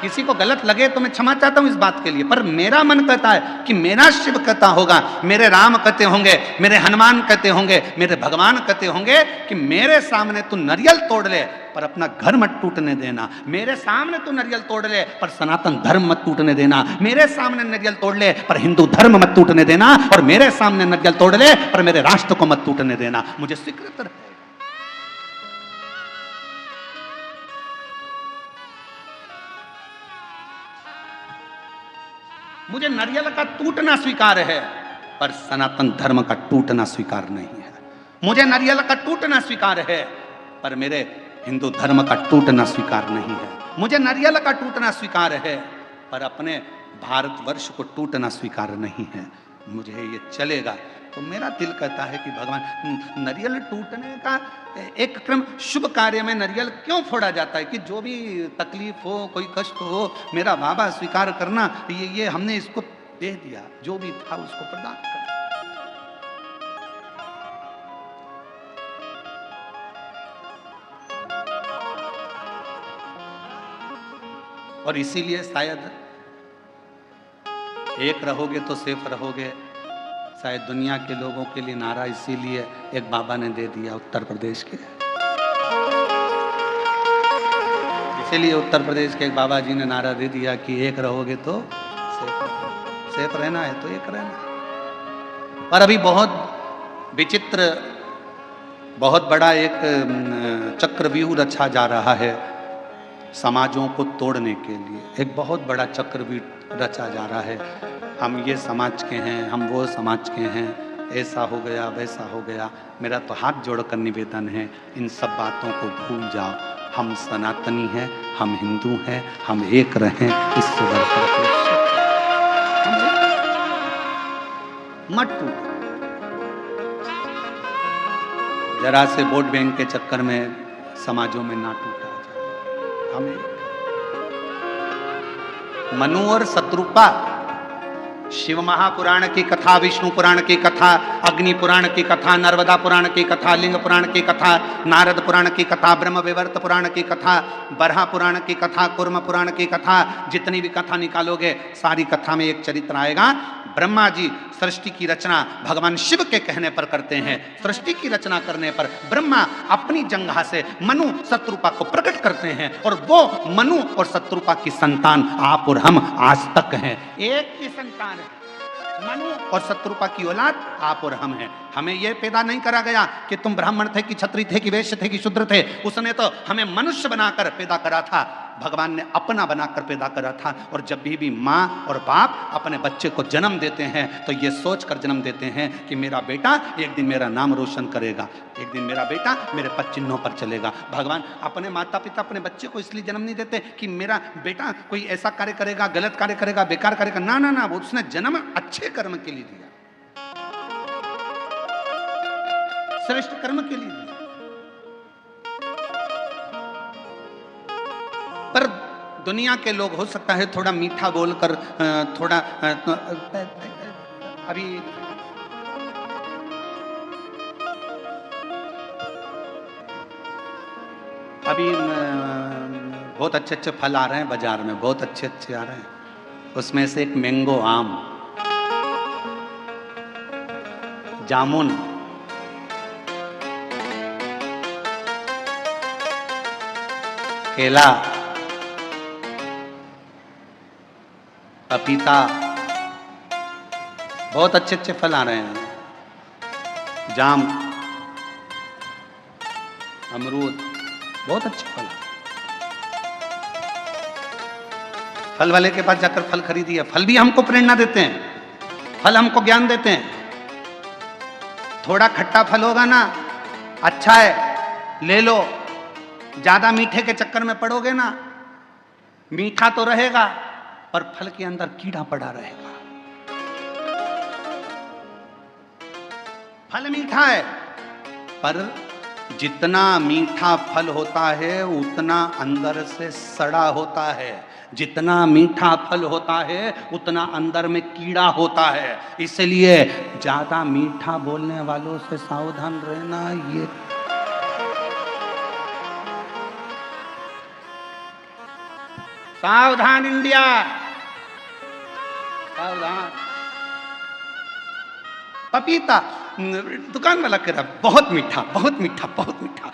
किसी को गलत लगे तो मैं क्षमा चाहता हूं इस बात के लिए, पर मेरा मन कहता है कि मेरा शिव कहता होगा, मेरे राम कहते होंगे, मेरे हनुमान कहते होंगे, मेरे भगवान कहते होंगे कि मेरे सामने तू नारियल तोड़ ले पर अपना घर मत टूटने देना, मेरे सामने तू नारियल तोड़ ले पर सनातन धर्म मत टूटने देना, मेरे सामने नारियल तोड़ ले पर हिंदू धर्म मत टूटने देना, और मेरे सामने नारियल तोड़ ले पर मेरे राष्ट्र को मत टूटने देना। मुझे स्वीकृत है। मुझे नारियल का टूटना स्वीकार है पर सनातन धर्म का टूटना स्वीकार नहीं है। मुझे नारियल का टूटना स्वीकार है पर मेरे हिंदू धर्म का टूटना स्वीकार नहीं है। मुझे नारियल का टूटना स्वीकार है पर अपने भारतवर्ष को टूटना स्वीकार नहीं है। मुझे ये चलेगा। तो मेरा दिल कहता है कि भगवान, नारियल टूटने का एक क्रम, शुभ कार्य में नारियल क्यों फोड़ा जाता है कि जो भी तकलीफ हो, कोई कष्ट हो, मेरा बाबा स्वीकार करना, ये हमने इसको दे दिया, जो भी था उसको प्रदान कर। और इसीलिए शायद एक रहोगे तो सेफ रहोगे, शायद दुनिया के लोगों के लिए नारा इसीलिए एक बाबा ने दे दिया उत्तर प्रदेश के। इसीलिए उत्तर प्रदेश के एक बाबा जी ने नारा दे दिया कि एक रहोगे तो सेफ रहना है तो एक रहना। पर अभी बहुत विचित्र, बहुत बड़ा एक चक्रव्यूह रचा जा रहा है समाजों को तोड़ने के लिए। एक बहुत बड़ा चक्रव्यूह रचा जा रहा है। हम ये समाज के हैं, हम वो समाज के हैं, ऐसा हो गया वैसा हो गया। मेरा तो हाथ जोड़कर निवेदन है, इन सब बातों को भूल जाओ। हम सनातनी हैं, हम हिंदू हैं, हम एक रहें, इससे बढ़कर मत टूटो। जरा से वोट बैंक के चक्कर में समाजों में ना टूटा जाए। हमें मनु और शत्रुपा, शिव महापुराण की कथा, विष्णु पुराण की कथा, अग्नि पुराण की कथा, नर्मदा पुराण की कथा, लिंग पुराण की कथा, नारद पुराण की कथा, ब्रह्म विवर्त पुराण की कथा, बरहा पुराण की कथा, कुर्म पुराण की कथा, जितनी भी कथा निकालोगे सारी कथा में एक चरित्र आएगा। ब्रह्मा जी सृष्टि की रचना भगवान शिव के कहने पर करते हैं। सृष्टि की रचना करने पर ब्रह्मा अपनी जंघा से मनु शत्रुपा को प्रकट करते हैं, और वो मनु और शत्रुपा की संतान आप और हम आज तक हैं। एक की संतान है। मनु और शत्रुपा की औलाद आप और हम हैं। हमें यह पैदा नहीं करा गया कि तुम ब्राह्मण थे कि क्षत्रिय थे कि वैश्य थे कि शूद्र थे। उसने तो हमें मनुष्य बनाकर पैदा करा था, भगवान ने अपना बनाकर पैदा करा था। और जब भी माँ और बाप अपने बच्चे को जन्म देते हैं तो ये सोच कर जन्म देते हैं कि मेरा बेटा एक दिन मेरा नाम रोशन करेगा, एक दिन मेरा बेटा मेरे पद चिन्हों पर चलेगा। भगवान अपने माता पिता अपने बच्चे को इसलिए जन्म नहीं देते कि मेरा बेटा कोई ऐसा कार्य करेगा, गलत कार्य करेगा, बेकार करेगा। ना ना ना, वो उसने जन्म अच्छे कर्म के लिए दिया, श्रेष्ठ कर्म के लिए दिया। पर दुनिया के लोग हो सकता है थोड़ा मीठा बोलकर थोड़ा अभी बहुत अच्छे अच्छे फल आ रहे हैं बाजार में, बहुत अच्छे अच्छे आ रहे हैं। उसमें से एक मैंगो आम, जामुन, केला, पपीता, बहुत अच्छे अच्छे फल आ रहे हैं। जाम, अमरूद, बहुत अच्छे फल। फल वाले के पास जाकर फल खरीदिए। फल भी हमको प्रेरणा देते हैं, फल हमको ज्ञान देते हैं। थोड़ा खट्टा फल होगा ना, अच्छा है ले लो, ज्यादा मीठे के चक्कर में पड़ोगे ना, मीठा तो रहेगा पर फल के अंदर कीड़ा पड़ा रहेगा। फल मीठा है पर जितना मीठा फल होता है उतना अंदर से सड़ा होता है। जितना मीठा फल होता है उतना अंदर में कीड़ा होता है। इसलिए ज्यादा मीठा बोलने वालों से सावधान रहना। ये सावधान इंडिया, सावधान। पपीता दुकान वाला कह रहा बहुत मीठा, बहुत मीठा, बहुत मीठा।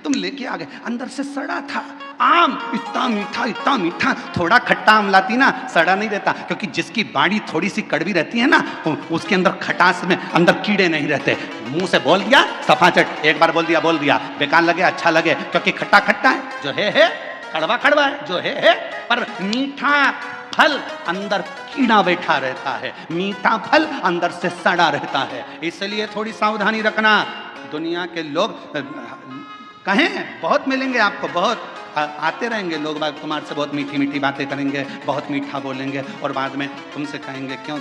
तुम लेके आ गए, अंदर से सड़ा था। आम इतना मीठा, इतना मीठा। थोड़ा खट्टा आम लाती ना, सड़ा नहीं रहता, क्योंकि जिसकी बाड़ी थोड़ी सी कड़वी रहती है ना, उसके अंदर खटास में अंदर कीड़े नहीं रहते। मुंह से बोल दिया सफाचट, एक बार बोल दिया, बेकार लगे अच्छा लगे, क्योंकि खट्टा खट्टा है, जो है, कड़वा कड़वा है, जो है। पर मीठा फल अंदर कीड़ा बैठा रहता है, मीठा फल अंदर से सड़ा रहता है। इसलिए थोड़ी सावधानी रखना। दुनिया के लोग कहें बहुत मिलेंगे आपको, बहुत आते रहेंगे लोग बाग, तुम्हारे से बहुत मीठी मीठी बातें करेंगे, बहुत मीठा बोलेंगे और बाद में तुमसे कहेंगे क्यों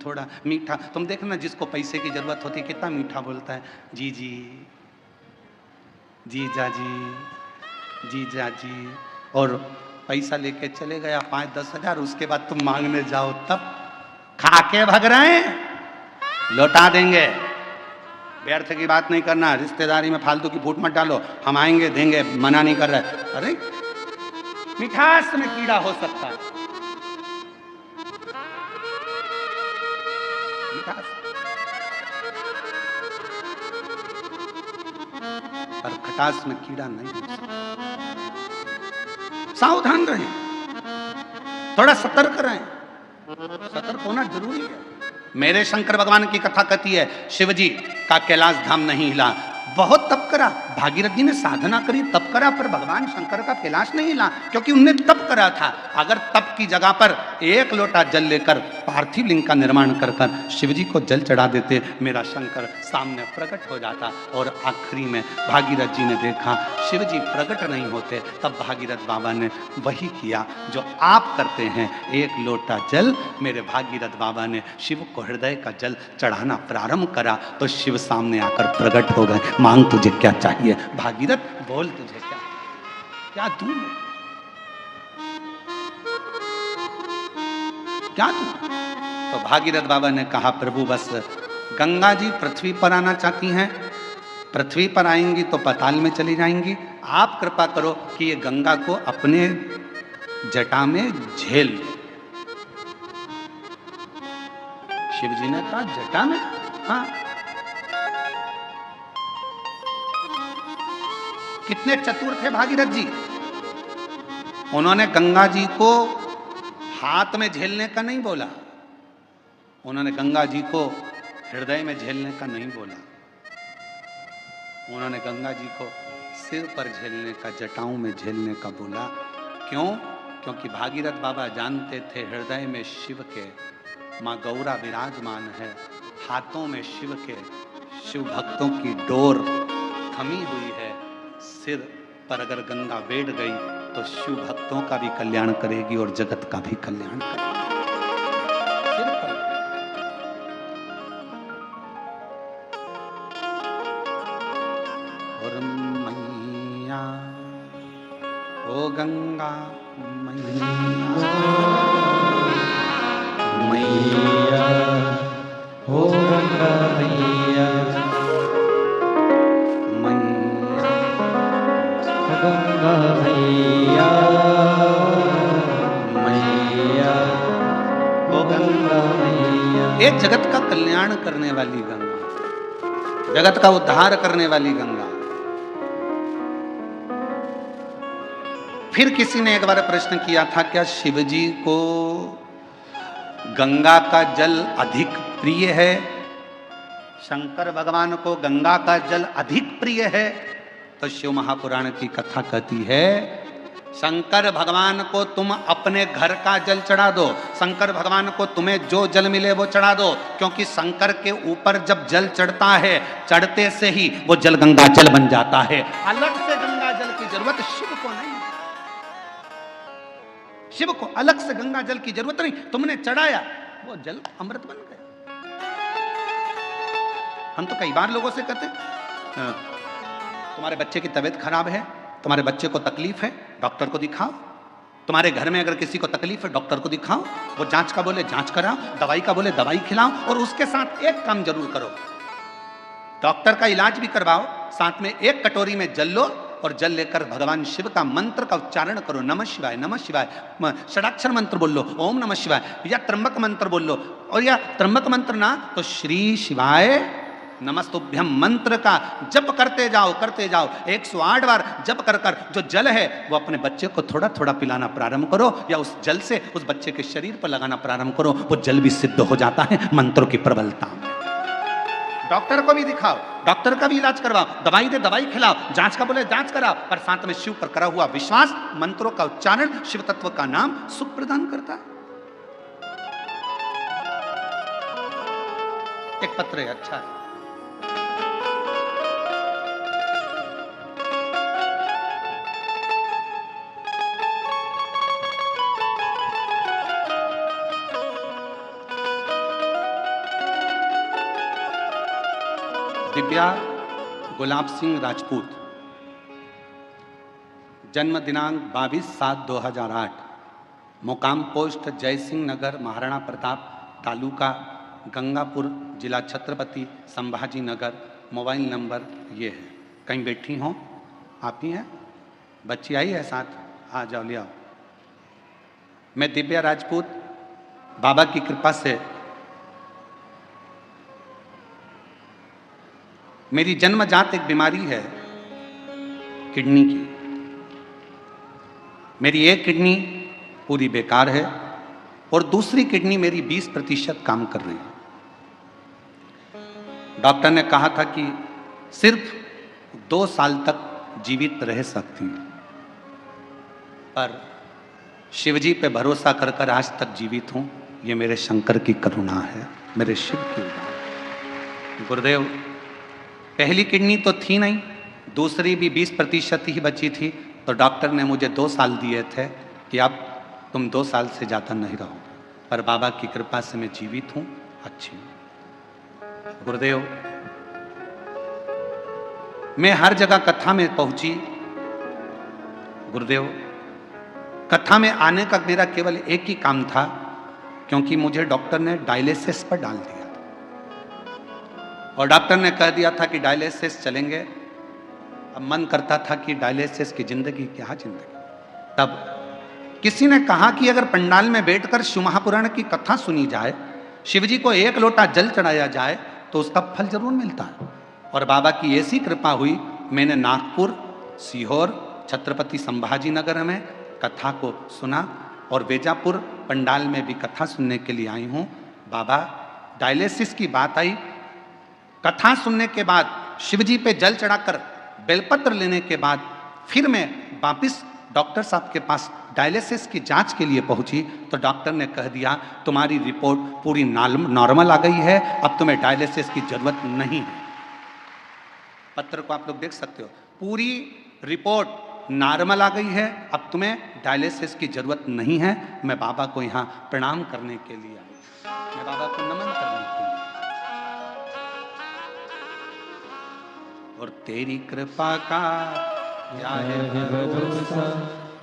थोड़ा मीठा। तुम देखना जिसको पैसे की जरूरत होती है कितना मीठा बोलता है। जी जी, जीजा जी, जीजा जी। और पैसा लेके चले गया 5-10 हजार, उसके बाद तुम मांगने जाओ तब खा के भग रहे हैं, लौटा देंगे। व्यर्थ की बात नहीं करना, रिश्तेदारी में फालतू की फूट मत डालो। हम आएंगे देंगे, मना नहीं कर रहे। अरे मिठास में कीड़ा हो सकता है, मिठास पर खटास में कीड़ा नहीं हो सकता। सावधान रहें, थोड़ा सतर्क रहें। सतर्क होना जरूरी है। मेरे शंकर भगवान की कथा कहती है, शिव जी का कैलाश धाम नहीं हिला। बहुत तप करा, भागीरथ जी ने साधना करी, तप करा, पर भगवान शंकर का कैलाश नहीं हिला, क्योंकि उनने तप करा था। अगर तप की जगह पर एक लोटा जल लेकर पार्थिव लिंग का निर्माण कर कर शिव जी को जल चढ़ा देते, मेरा शंकर सामने प्रकट हो जाता। और आखिरी में भागीरथ जी ने देखा शिव जी प्रकट नहीं होते, तब भागीरथ बाबा ने वही किया जो आप करते हैं। एक लोटा जल मेरे भागीरथ बाबा ने शिव को हृदय का जल चढ़ाना प्रारंभ करा तो शिव सामने आकर प्रकट हो गए। मांग तुझे क्या चाहिए भागीरथ, बोल तुझे क्या, क्या दूं, क्या दूं। तो भागीरथ बाबा ने कहा, प्रभु बस गंगा जी पृथ्वी पर आना चाहती हैं, पृथ्वी पर आएंगी तो पाताल में चली जाएंगी। आप कृपा करो कि ये गंगा को अपने जटा में झेल। शिव जी ने कहा जटा में, हाँ। कितने चतुर थे भागीरथ जी, उन्होंने गंगा जी को हाथ में झेलने का नहीं बोला, उन्होंने गंगा जी को हृदय में झेलने का नहीं बोला, उन्होंने गंगा जी को सिर पर झेलने का, जटाओं में झेलने का बोला। क्यों? क्योंकि भागीरथ बाबा जानते थे हृदय में शिव के माँ गौरा विराजमान है, हाथों में शिव के शिव भक्तों की डोर थमी हुई है। सिर पर अगर गंगा बैठ गई तो शिव भक्तों का भी कल्याण करेगी और जगत का भी कल्याण करेगी। सिर पर और मैया ओ गंगा मैया, मैया हो गंगा मैया, गंगा मैया, मैया हो गंगा मैया। ये जगत का कल्याण करने वाली गंगा, जगत का उद्धार करने वाली गंगा। फिर किसी ने एक बार प्रश्न किया था, क्या शिवजी को गंगा का जल अधिक प्रिय है? शंकर भगवान को गंगा का जल अधिक प्रिय है? तो शिव महापुराण की कथा कहती है, शंकर भगवान को तुम अपने घर का जल चढ़ा दो, शंकर भगवान को तुम्हें जो जल मिले वो चढ़ा दो, क्योंकि शंकर के ऊपर जब जल चढ़ता है, चढ़ते से ही वो जल गंगा जल बन जाता है। अलग से गंगा जल की जरूरत शिव को नहीं, शिव को अलग से गंगा जल की जरूरत नहीं। तुमने चढ़ाया, वो जल अमृत बन गया। हम तो कई बार लोगों से कहते, तुम्हारे बच्चे की तबीयत खराब है, तुम्हारे बच्चे को तकलीफ है, डॉक्टर को दिखाओ। तुम्हारे घर में अगर किसी को तकलीफ है, डॉक्टर को दिखाओ। वो जांच का बोले जांच कराओ, दवाई का बोले दवाई खिलाओ। और उसके साथ एक काम जरूर करो, डॉक्टर का इलाज भी करवाओ, साथ में एक कटोरी में जल लो और जल लेकर भगवान शिव का मंत्र का उच्चारण करो। नमः शिवाय, नमः शिवाय, षडाक्षर मंत्र बोल लो, ओम नमः शिवाय, या त्र्यंबक मंत्र बोल लो। और या त्र्यंबक मंत्र ना तो श्री शिवाय नमस्तुभ्यम मंत्र का जप करते जाओ, करते जाओ। 108 बार जप कर कर जो जल है वो अपने बच्चे को थोड़ा थोड़ा पिलाना प्रारंभ करो, या उस जल से उस बच्चे के शरीर पर लगाना प्रारंभ करो। वो जल भी सिद्ध हो जाता है मंत्रों की प्रबलता में। डॉक्टर को भी दिखाओ, डॉक्टर का भी इलाज करवाओ, दवाई दे दवाई खिलाओ, जांच का बोले जांच कराओ, पर साथ में शिव पर करा हुआ विश्वास, मंत्रों का उच्चारण, शिव तत्व का नाम सुख प्रदान करता है। एक पत्र है, अच्छा है। दिव्या गुलाब सिंह राजपूत, जन्म दिनांक 22/7/2008, मुकाम पोस्ट जय सिंह नगर, महाराणा प्रताप, तालुका गंगापुर, जिला छत्रपति संभाजी नगर। मोबाइल नंबर ये है। कहीं बैठी हो आप ही हैं? बच्ची आई है साथ? आ जाओ, ले आओ। मैं दिव्या राजपूत, बाबा की कृपा से मेरी जन्मजात एक बीमारी है किडनी की। मेरी एक किडनी पूरी बेकार है और दूसरी किडनी मेरी 20% काम कर रही है। डॉक्टर ने कहा था कि सिर्फ 2 साल तक जीवित रह सकती है, पर शिवजी पे भरोसा कर कर आज तक जीवित हूं। ये मेरे शंकर की करुणा है, मेरे शिव की उदार। गुरुदेव, पहली किडनी तो थी नहीं, दूसरी भी 20% ही बची थी, तो डॉक्टर ने मुझे 2 साल दिए थे कि अब तुम 2 साल से ज़्यादा नहीं रहो, पर बाबा की कृपा से मैं जीवित हूँ, अच्छी हूँ। गुरुदेव, मैं हर जगह कथा में पहुंची। गुरुदेव, कथा में आने का मेरा केवल एक ही काम था, क्योंकि मुझे डॉक्टर ने डायलिसिस पर डाल दिया और डॉक्टर ने कह दिया था कि डायलिसिस चलेंगे। अब मन करता था कि डायलिसिस की जिंदगी क्या जिंदगी। तब किसी ने कहा कि अगर पंडाल में बैठकर शिव महापुराण की कथा सुनी जाए, शिवजी को 1 लोटा जल चढ़ाया जाए, तो उसका फल जरूर मिलता है। और बाबा की ऐसी कृपा हुई, मैंने नागपुर, सीहोर, छत्रपति संभाजी नगर में कथा को सुना और बेजापुर पंडाल में भी कथा सुनने के लिए आई हूँ। बाबा डायलिसिस की बात आई, कथा सुनने के बाद, शिवजी पे जल चढ़ाकर बेलपत्र लेने के बाद फिर मैं वापिस डॉक्टर साहब के पास डायलिसिस की जांच के लिए पहुंची तो डॉक्टर ने कह दिया तुम्हारी रिपोर्ट पूरी नॉर्मल आ गई है, अब तुम्हें डायलिसिस की जरूरत नहीं है। पत्र को आप लोग देख सकते हो, पूरी रिपोर्ट नॉर्मल आ गई है, अब तुम्हें डायलिसिस की जरूरत नहीं है। मैं बाबा को यहाँ प्रणाम करने के लिए आई, मैं बाबा को नमन करने के लिए। और तेरी कृपा का क्या है भरोसा,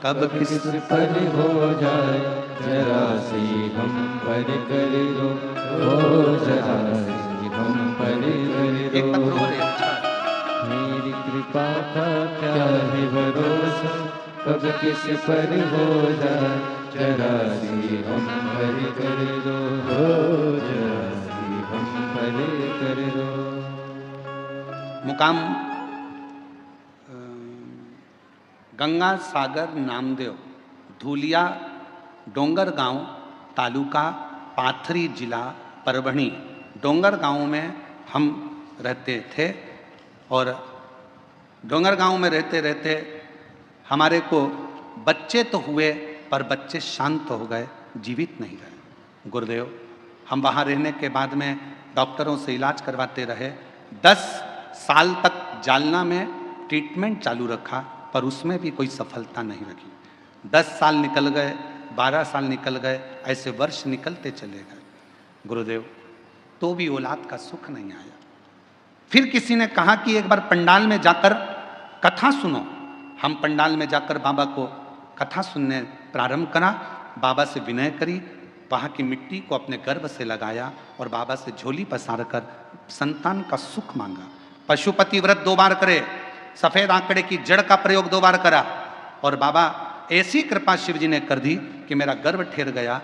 कब किस पर हो जाए जरा सी हम पर कर दो, ओ जरा सी हम पर कर एक पत्र दो। और है, अच्छा मेरी कृपा का क्या है भरोसा, कब किस पर हो जाए जरा सी हम पर कर दो, ओ जरा सी हम पर कर दो। मुकाम गंगा सागर नामदेव, धूलिया डोंगर गांव, तालुका पाथरी, जिला परभणी। डोंगर गांव में हम रहते थे और डोंगर गांव में रहते रहते हमारे को बच्चे तो हुए पर बच्चे शांत हो गए, जीवित नहीं रहे। गुरुदेव, हम वहाँ रहने के बाद में डॉक्टरों से इलाज करवाते रहे। 10 साल तक जालना में ट्रीटमेंट चालू रखा पर उसमें भी कोई सफलता नहीं रखी। 10 साल निकल गए, 12 साल निकल गए, ऐसे वर्ष निकलते चले गए। गुरुदेव, तो भी औलाद का सुख नहीं आया। फिर किसी ने कहा कि एक बार पंडाल में जाकर कथा सुनो। हम पंडाल में जाकर बाबा को कथा सुनने प्रारंभ करा, बाबा से विनय करी, वहाँ की मिट्टी को अपने गर्भ से लगाया और बाबा से झोली पसार कर संतान का सुख मांगा। पशुपति व्रत 2 बार करे, सफेद आंकड़े की जड़ का प्रयोग 2 बार करा और बाबा ऐसी कृपा शिव जी ने कर दी कि मेरा गर्भ ठहर गया।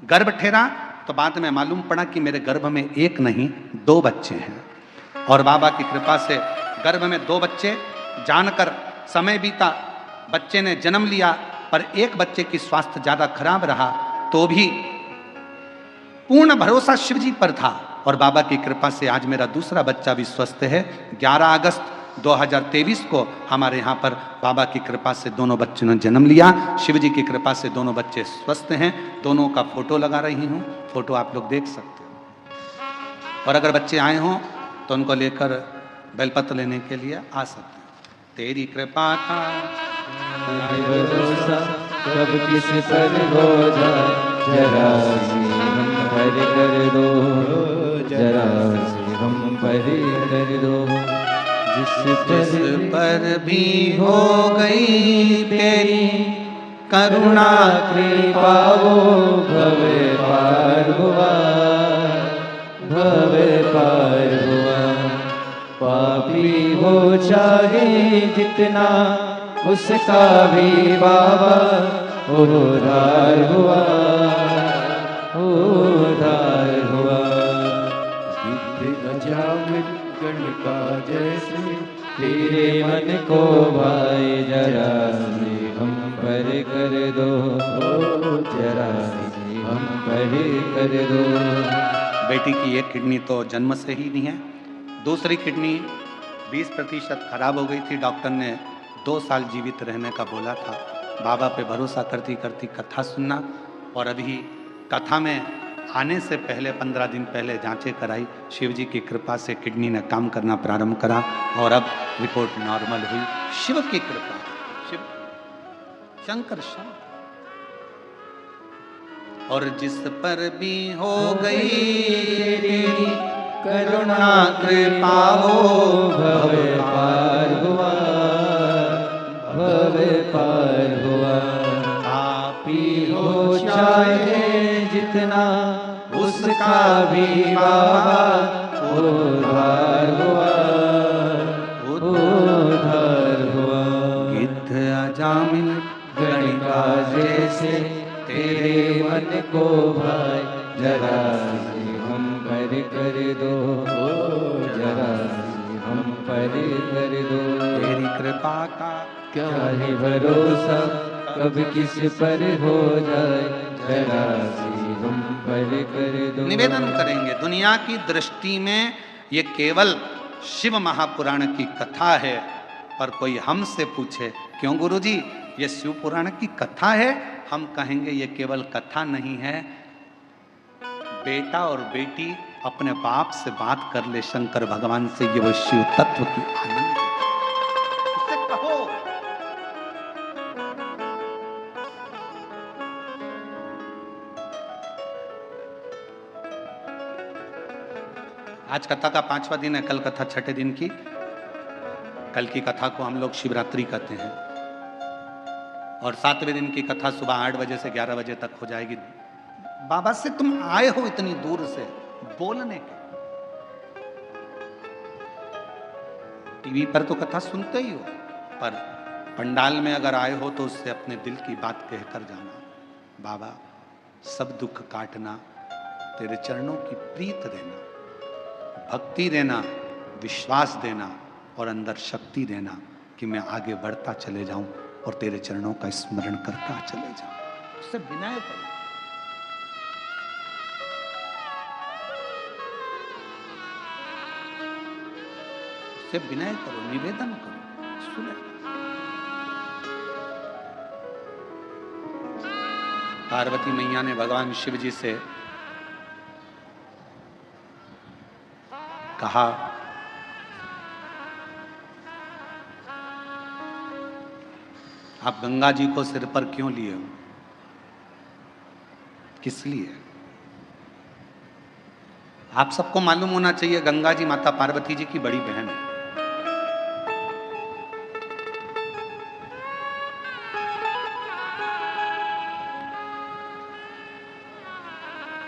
गर्भ ठहरा तो बाद में मालूम पड़ा कि मेरे गर्भ में 1 नहीं 2 बच्चे हैं और बाबा की कृपा से गर्भ में 2 बच्चे। जानकर समय बीता, बच्चे ने जन्म लिया पर एक बच्चे की स्वास्थ्य ज्यादा खराब रहा तो भी पूर्ण भरोसा शिव जी पर था और बाबा की कृपा से आज मेरा दूसरा बच्चा भी स्वस्थ है। 11 अगस्त 2023 को हमारे यहाँ पर बाबा की कृपा से दोनों बच्चों ने जन्म लिया। शिव जी की कृपा से दोनों बच्चे स्वस्थ हैं। दोनों का फोटो लगा रही हूँ, फोटो आप लोग देख सकते हो। और अगर बच्चे आए हों तो उनको लेकर बेलपत्र लेने के लिए आ सकते हैं। तेरी कृपा का भरोसा, कब किस पर हो जाए जरा सी हम पर कर दो, जरा सी हम पर कर दो। जिस पर भी हो गई तेरी करुणा कृपा वो भव पार हुआ, भव पार हुआ। पापी हो चाहे जितना उसका भी बाबा उद्धार हुआ, उद्धार हुआ। गिद्ध अजामिल गण का जैसे तेरे मन को भाई जरा से हम पर कर दो, जरा से हम पर कर दो। बेटी की एक किडनी तो जन्म से ही नहीं है, दूसरी किडनी 20% खराब हो गई थी। डॉक्टर ने 2 साल जीवित रहने का बोला था। बाबा पे भरोसा करती करती कथा सुनना और अभी कथा में आने से पहले 15 दिन पहले जांचें कराई। शिव जी की कृपा से किडनी ने काम करना प्रारंभ करा और अब रिपोर्ट नॉर्मल हुई। शिव की कृपा, शिव शंकर शंकर। और जिस पर भी हो गई तेरी करुणा कृपा वो भव पार हुआ, भव पार हुआ। आपी हो चाहे जितना उसका भी बाबा उद्धार हुआ, उद्धार हुआ। गिद्ध अजामिल गणिका जैसे तेरे मन को भाई जरा से हम पर कर दो, जरा से हम पर कर दो। तेरी कृपा का क्या है भरोसा, कब किस पर हो जाए, जरा सी हम पर कर दो। निवेदन करेंगे, दुनिया की दृष्टि में ये केवल शिव महापुराण की कथा है, पर कोई हमसे पूछे क्यों गुरुजी ये शिव पुराण की कथा है, हम कहेंगे ये केवल कथा नहीं है, बेटा और बेटी अपने बाप से बात कर ले शंकर भगवान से, ये वो शिव तत्व की आनंद है। उससे कहो आज कथा का 5वां दिन है, कल कथा 6ठे दिन की। कल की कथा को हम लोग शिवरात्रि कहते हैं और 7वें दिन की कथा सुबह 8 बजे से 11 बजे तक हो जाएगी। बाबा से तुम आए हो इतनी दूर से बोलने के, टीवी पर तो कथा सुनते ही हो, पर पंडाल में अगर आए हो तो उससे अपने दिल की बात कहकर जाना। बाबा सब दुख काटना, तेरे चरणों की प्रीत देना, भक्ति देना, विश्वास देना और अंदर शक्ति देना कि मैं आगे बढ़ता चले जाऊं और तेरे चरणों का स्मरण करता चले जाऊं। उससे विनय करो, उससे विनय करो, निवेदन करो, सुने। पार्वती मैया ने भगवान शिव जी से कहा, आप गंगा जी को सिर पर क्यों लिए हो, किस लिए? आप सबको मालूम होना चाहिए गंगा जी माता पार्वती जी की बड़ी बहन है।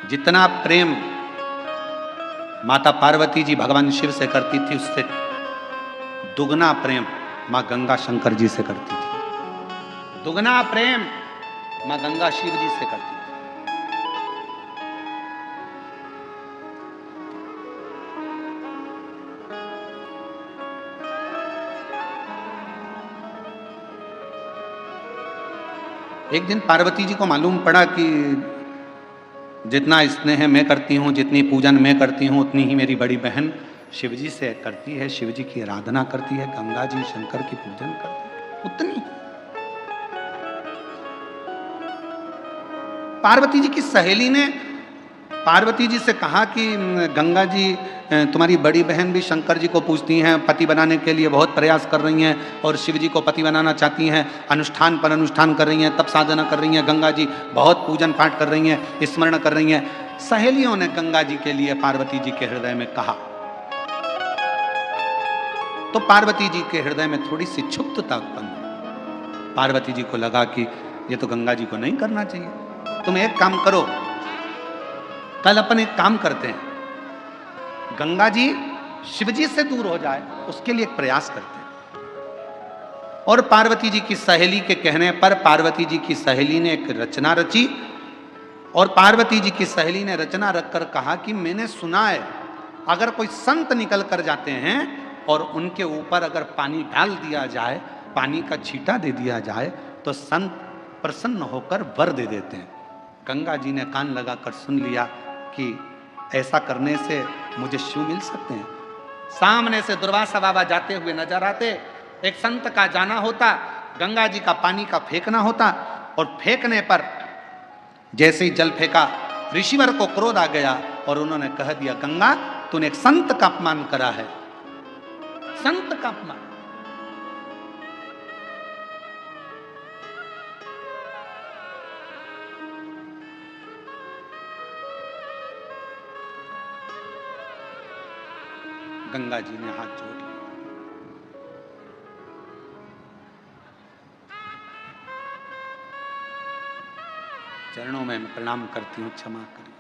जितना प्रेम माता पार्वती जी भगवान शिव से करती थी, उससे दुगना प्रेम मां गंगा शंकर जी से करती थी। दुगना प्रेम मां गंगा शिव जी से करती थी। एक दिन पार्वती जी को मालूम पड़ा कि जितना स्नेह मैं करती हूँ, जितनी पूजन मैं करती हूँ, उतनी ही मेरी बड़ी बहन शिव जी से करती है, शिव जी की आराधना करती है, गंगा जी शंकर की पूजन करती है, उतनी। पार्वती जी की सहेली ने पार्वती जी से कहा कि गंगा जी तुम्हारी बड़ी बहन भी शंकर जी को पूजती हैं, पति बनाने के लिए बहुत प्रयास कर रही हैं और शिव जी को पति बनाना चाहती हैं, अनुष्ठान पर अनुष्ठान कर रही हैं, तप साधना कर रही हैं, गंगा जी बहुत पूजन पाठ कर रही हैं, स्मरण कर रही हैं। सहेलियों ने गंगा जी के लिए पार्वती जी के हृदय में कहा, तो पार्वती जी के हृदय में थोड़ी सी क्षुब्धता उत्पन्न हुई। पार्वती जी को लगा कि ये तो गंगा जी को नहीं करना चाहिए, तुम एक काम करो, कल अपन एक काम करते हैं, गंगा जी शिव जी से दूर हो जाए उसके लिए एक प्रयास करते हैं। और पार्वती जी की सहेली के कहने पर पार्वती जी की सहेली ने एक रचना रची और पार्वती जी की सहेली ने रचना रखकर कहा कि मैंने सुना है अगर कोई संत निकल कर जाते हैं और उनके ऊपर अगर पानी डाल दिया जाए, पानी का छींटा दे दिया जाए, तो संत प्रसन्न होकर वर दे देते हैं। गंगा जी ने कान लगाकर सुन लिया कि ऐसा करने से मुझे शिव मिल सकते हैं। सामने से दुर्वासा बाबा जाते हुए नजर आते, एक संत का जाना होता, गंगा जी का पानी का फेंकना होता और फेंकने पर जैसे ही जल फेंका, ऋषिवर को क्रोध आ गया और उन्होंने कह दिया, गंगा तूने एक संत का अपमान करा है, संत का अपमान। गंगा जी ने हाथ जोड़ लिया, चरणों में मैं प्रणाम करती हूँ, क्षमा करिए,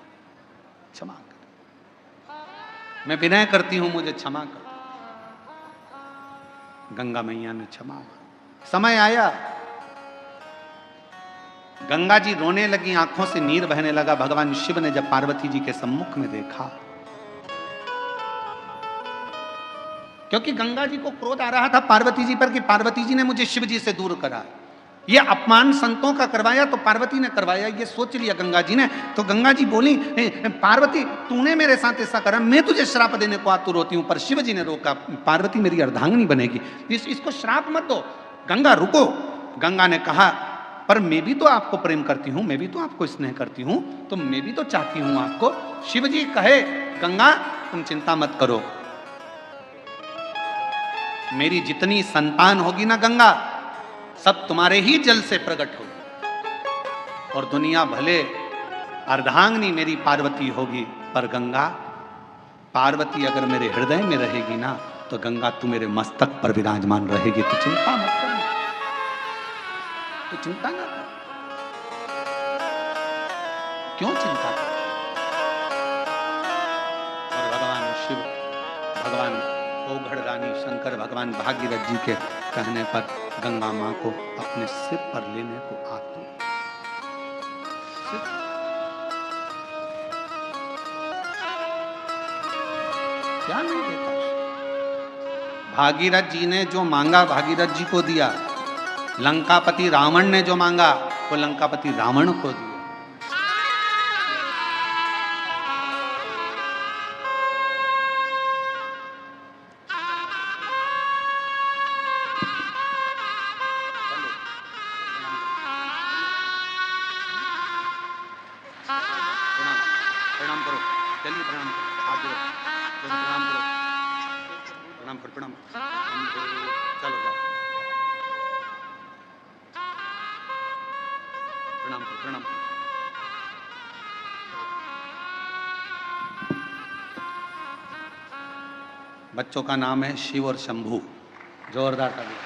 क्षमा करिए, मैं विनय करती हूँ, मुझे क्षमा कर। गंगा मैया ने क्षमा मांगी। समय आया, गंगा जी रोने लगी, आंखों से नीर बहने लगा। भगवान शिव ने जब पार्वती जी के सम्मुख में देखा, क्योंकि गंगा जी को क्रोध आ रहा था पार्वती जी पर कि पार्वती जी ने मुझे शिव जी से दूर करा, ये अपमान संतों का करवाया तो पार्वती ने करवाया, ये सोच लिया गंगा जी ने। तो गंगा जी बोली, पार्वती तूने मेरे साथ ऐसा करा, मैं तुझे श्राप देने को आतुर होती हूं। पर शिव जी ने रोका, पार्वती मेरी अर्धांगिनी बनेगी, इसको श्राप मत दो, गंगा रुको। गंगा ने कहा, पर मैं भी तो आपको प्रेम करती हूं, मैं भी तो आपको स्नेह करती हूं, तो मैं भी तो चाहती हूं आपको। शिव जी कहे, गंगा तुम चिंता मत करो, मेरी जितनी संतान होगी ना गंगा, सब तुम्हारे ही जल से प्रकट होगी, और दुनिया भले अर्धांगिनी मेरी पार्वती होगी, पर गंगा पार्वती अगर मेरे हृदय में रहेगी ना, तो गंगा तू मेरे मस्तक पर विराजमान रहेगी। तो चिंता मत कर, तो चिंता ना कर, क्यों चिंता कर। और भगवान शिव, भगवान ओघड़ रानी शंकर, भगवान भागीरथ जी के कहने पर गंगा मां को अपने सिर पर लेने को आतुर। क्या नहीं देता, भागीरथ जी ने जो मांगा भागीरथ जी को दिया, लंकापति रावण ने जो मांगा वो लंकापति रावण को दिया। प्रणाम करो, चलिए प्रणाम करो, हाथ जोड़ो, प्रणाम करो, प्रणाम करो, प्रणाम करो, चलो जाओ, प्रणाम करो, प्रणाम करो। बच्चों का नाम है शिव और शंभू, जोरदार ताली।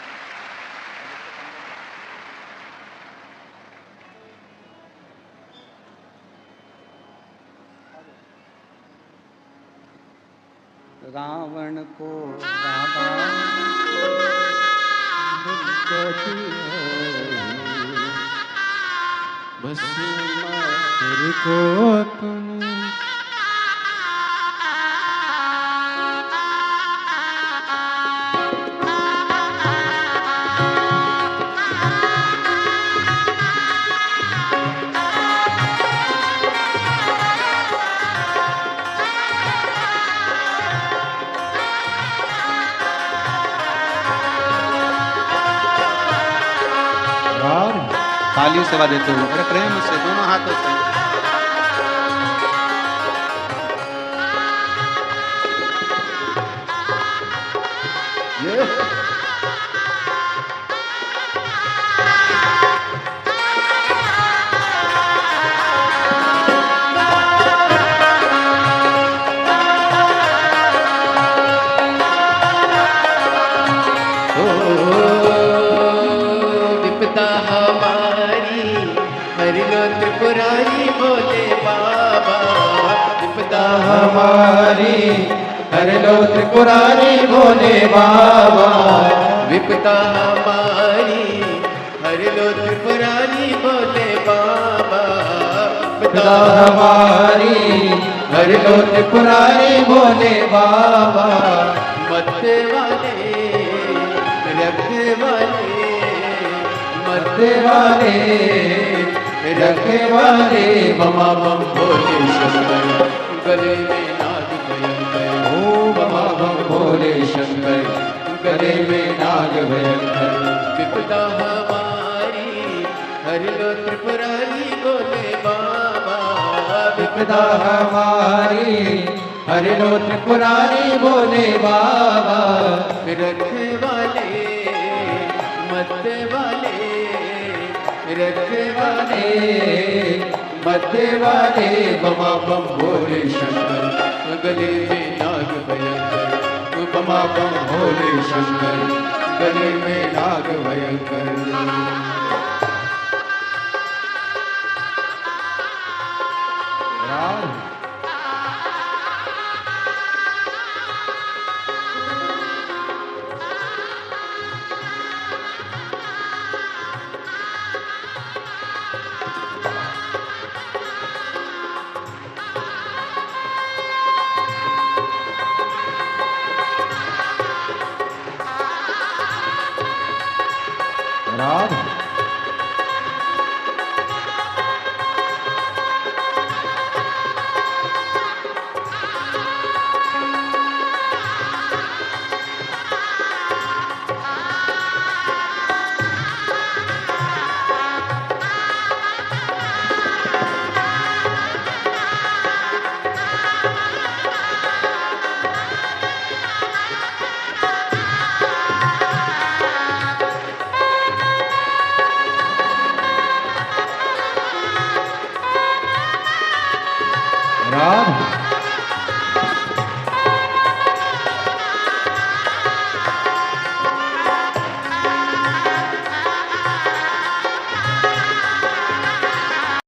रावण को बस मार को तूने ताली सेवा देते हुए बड़े प्रेम से दोनों हाथों से। त्रिपुरारी बोले बाबा, विपदा हमारी हर लो त्रिपुरारी बोले बाबा, विपदा हमारी हर लो त्रिपुरारी बोले बाबा, विपदा हमारी हर लो त्रिपुरारी बोले बाबा। मरते वाले रखने वाले, मरते वाले रखे वाले, बमा बम भोले शंकर, गले में नाग भयंकर, ओ बमा बम भोले शंकर, गले में नाग भयंकर। विपदा हमारी हर लो त्रिपुरारी बोले बाबा, विपदा हमारी हर लो त्रिपुरारी बोले बाबा। रखे वाले मरते वाले, रखे वाले मरते वाले, बमा बम भोले शंकर, गले में नाग भयंकर, बमा बम भोले शंकर, गले में नाग भयंकर। राम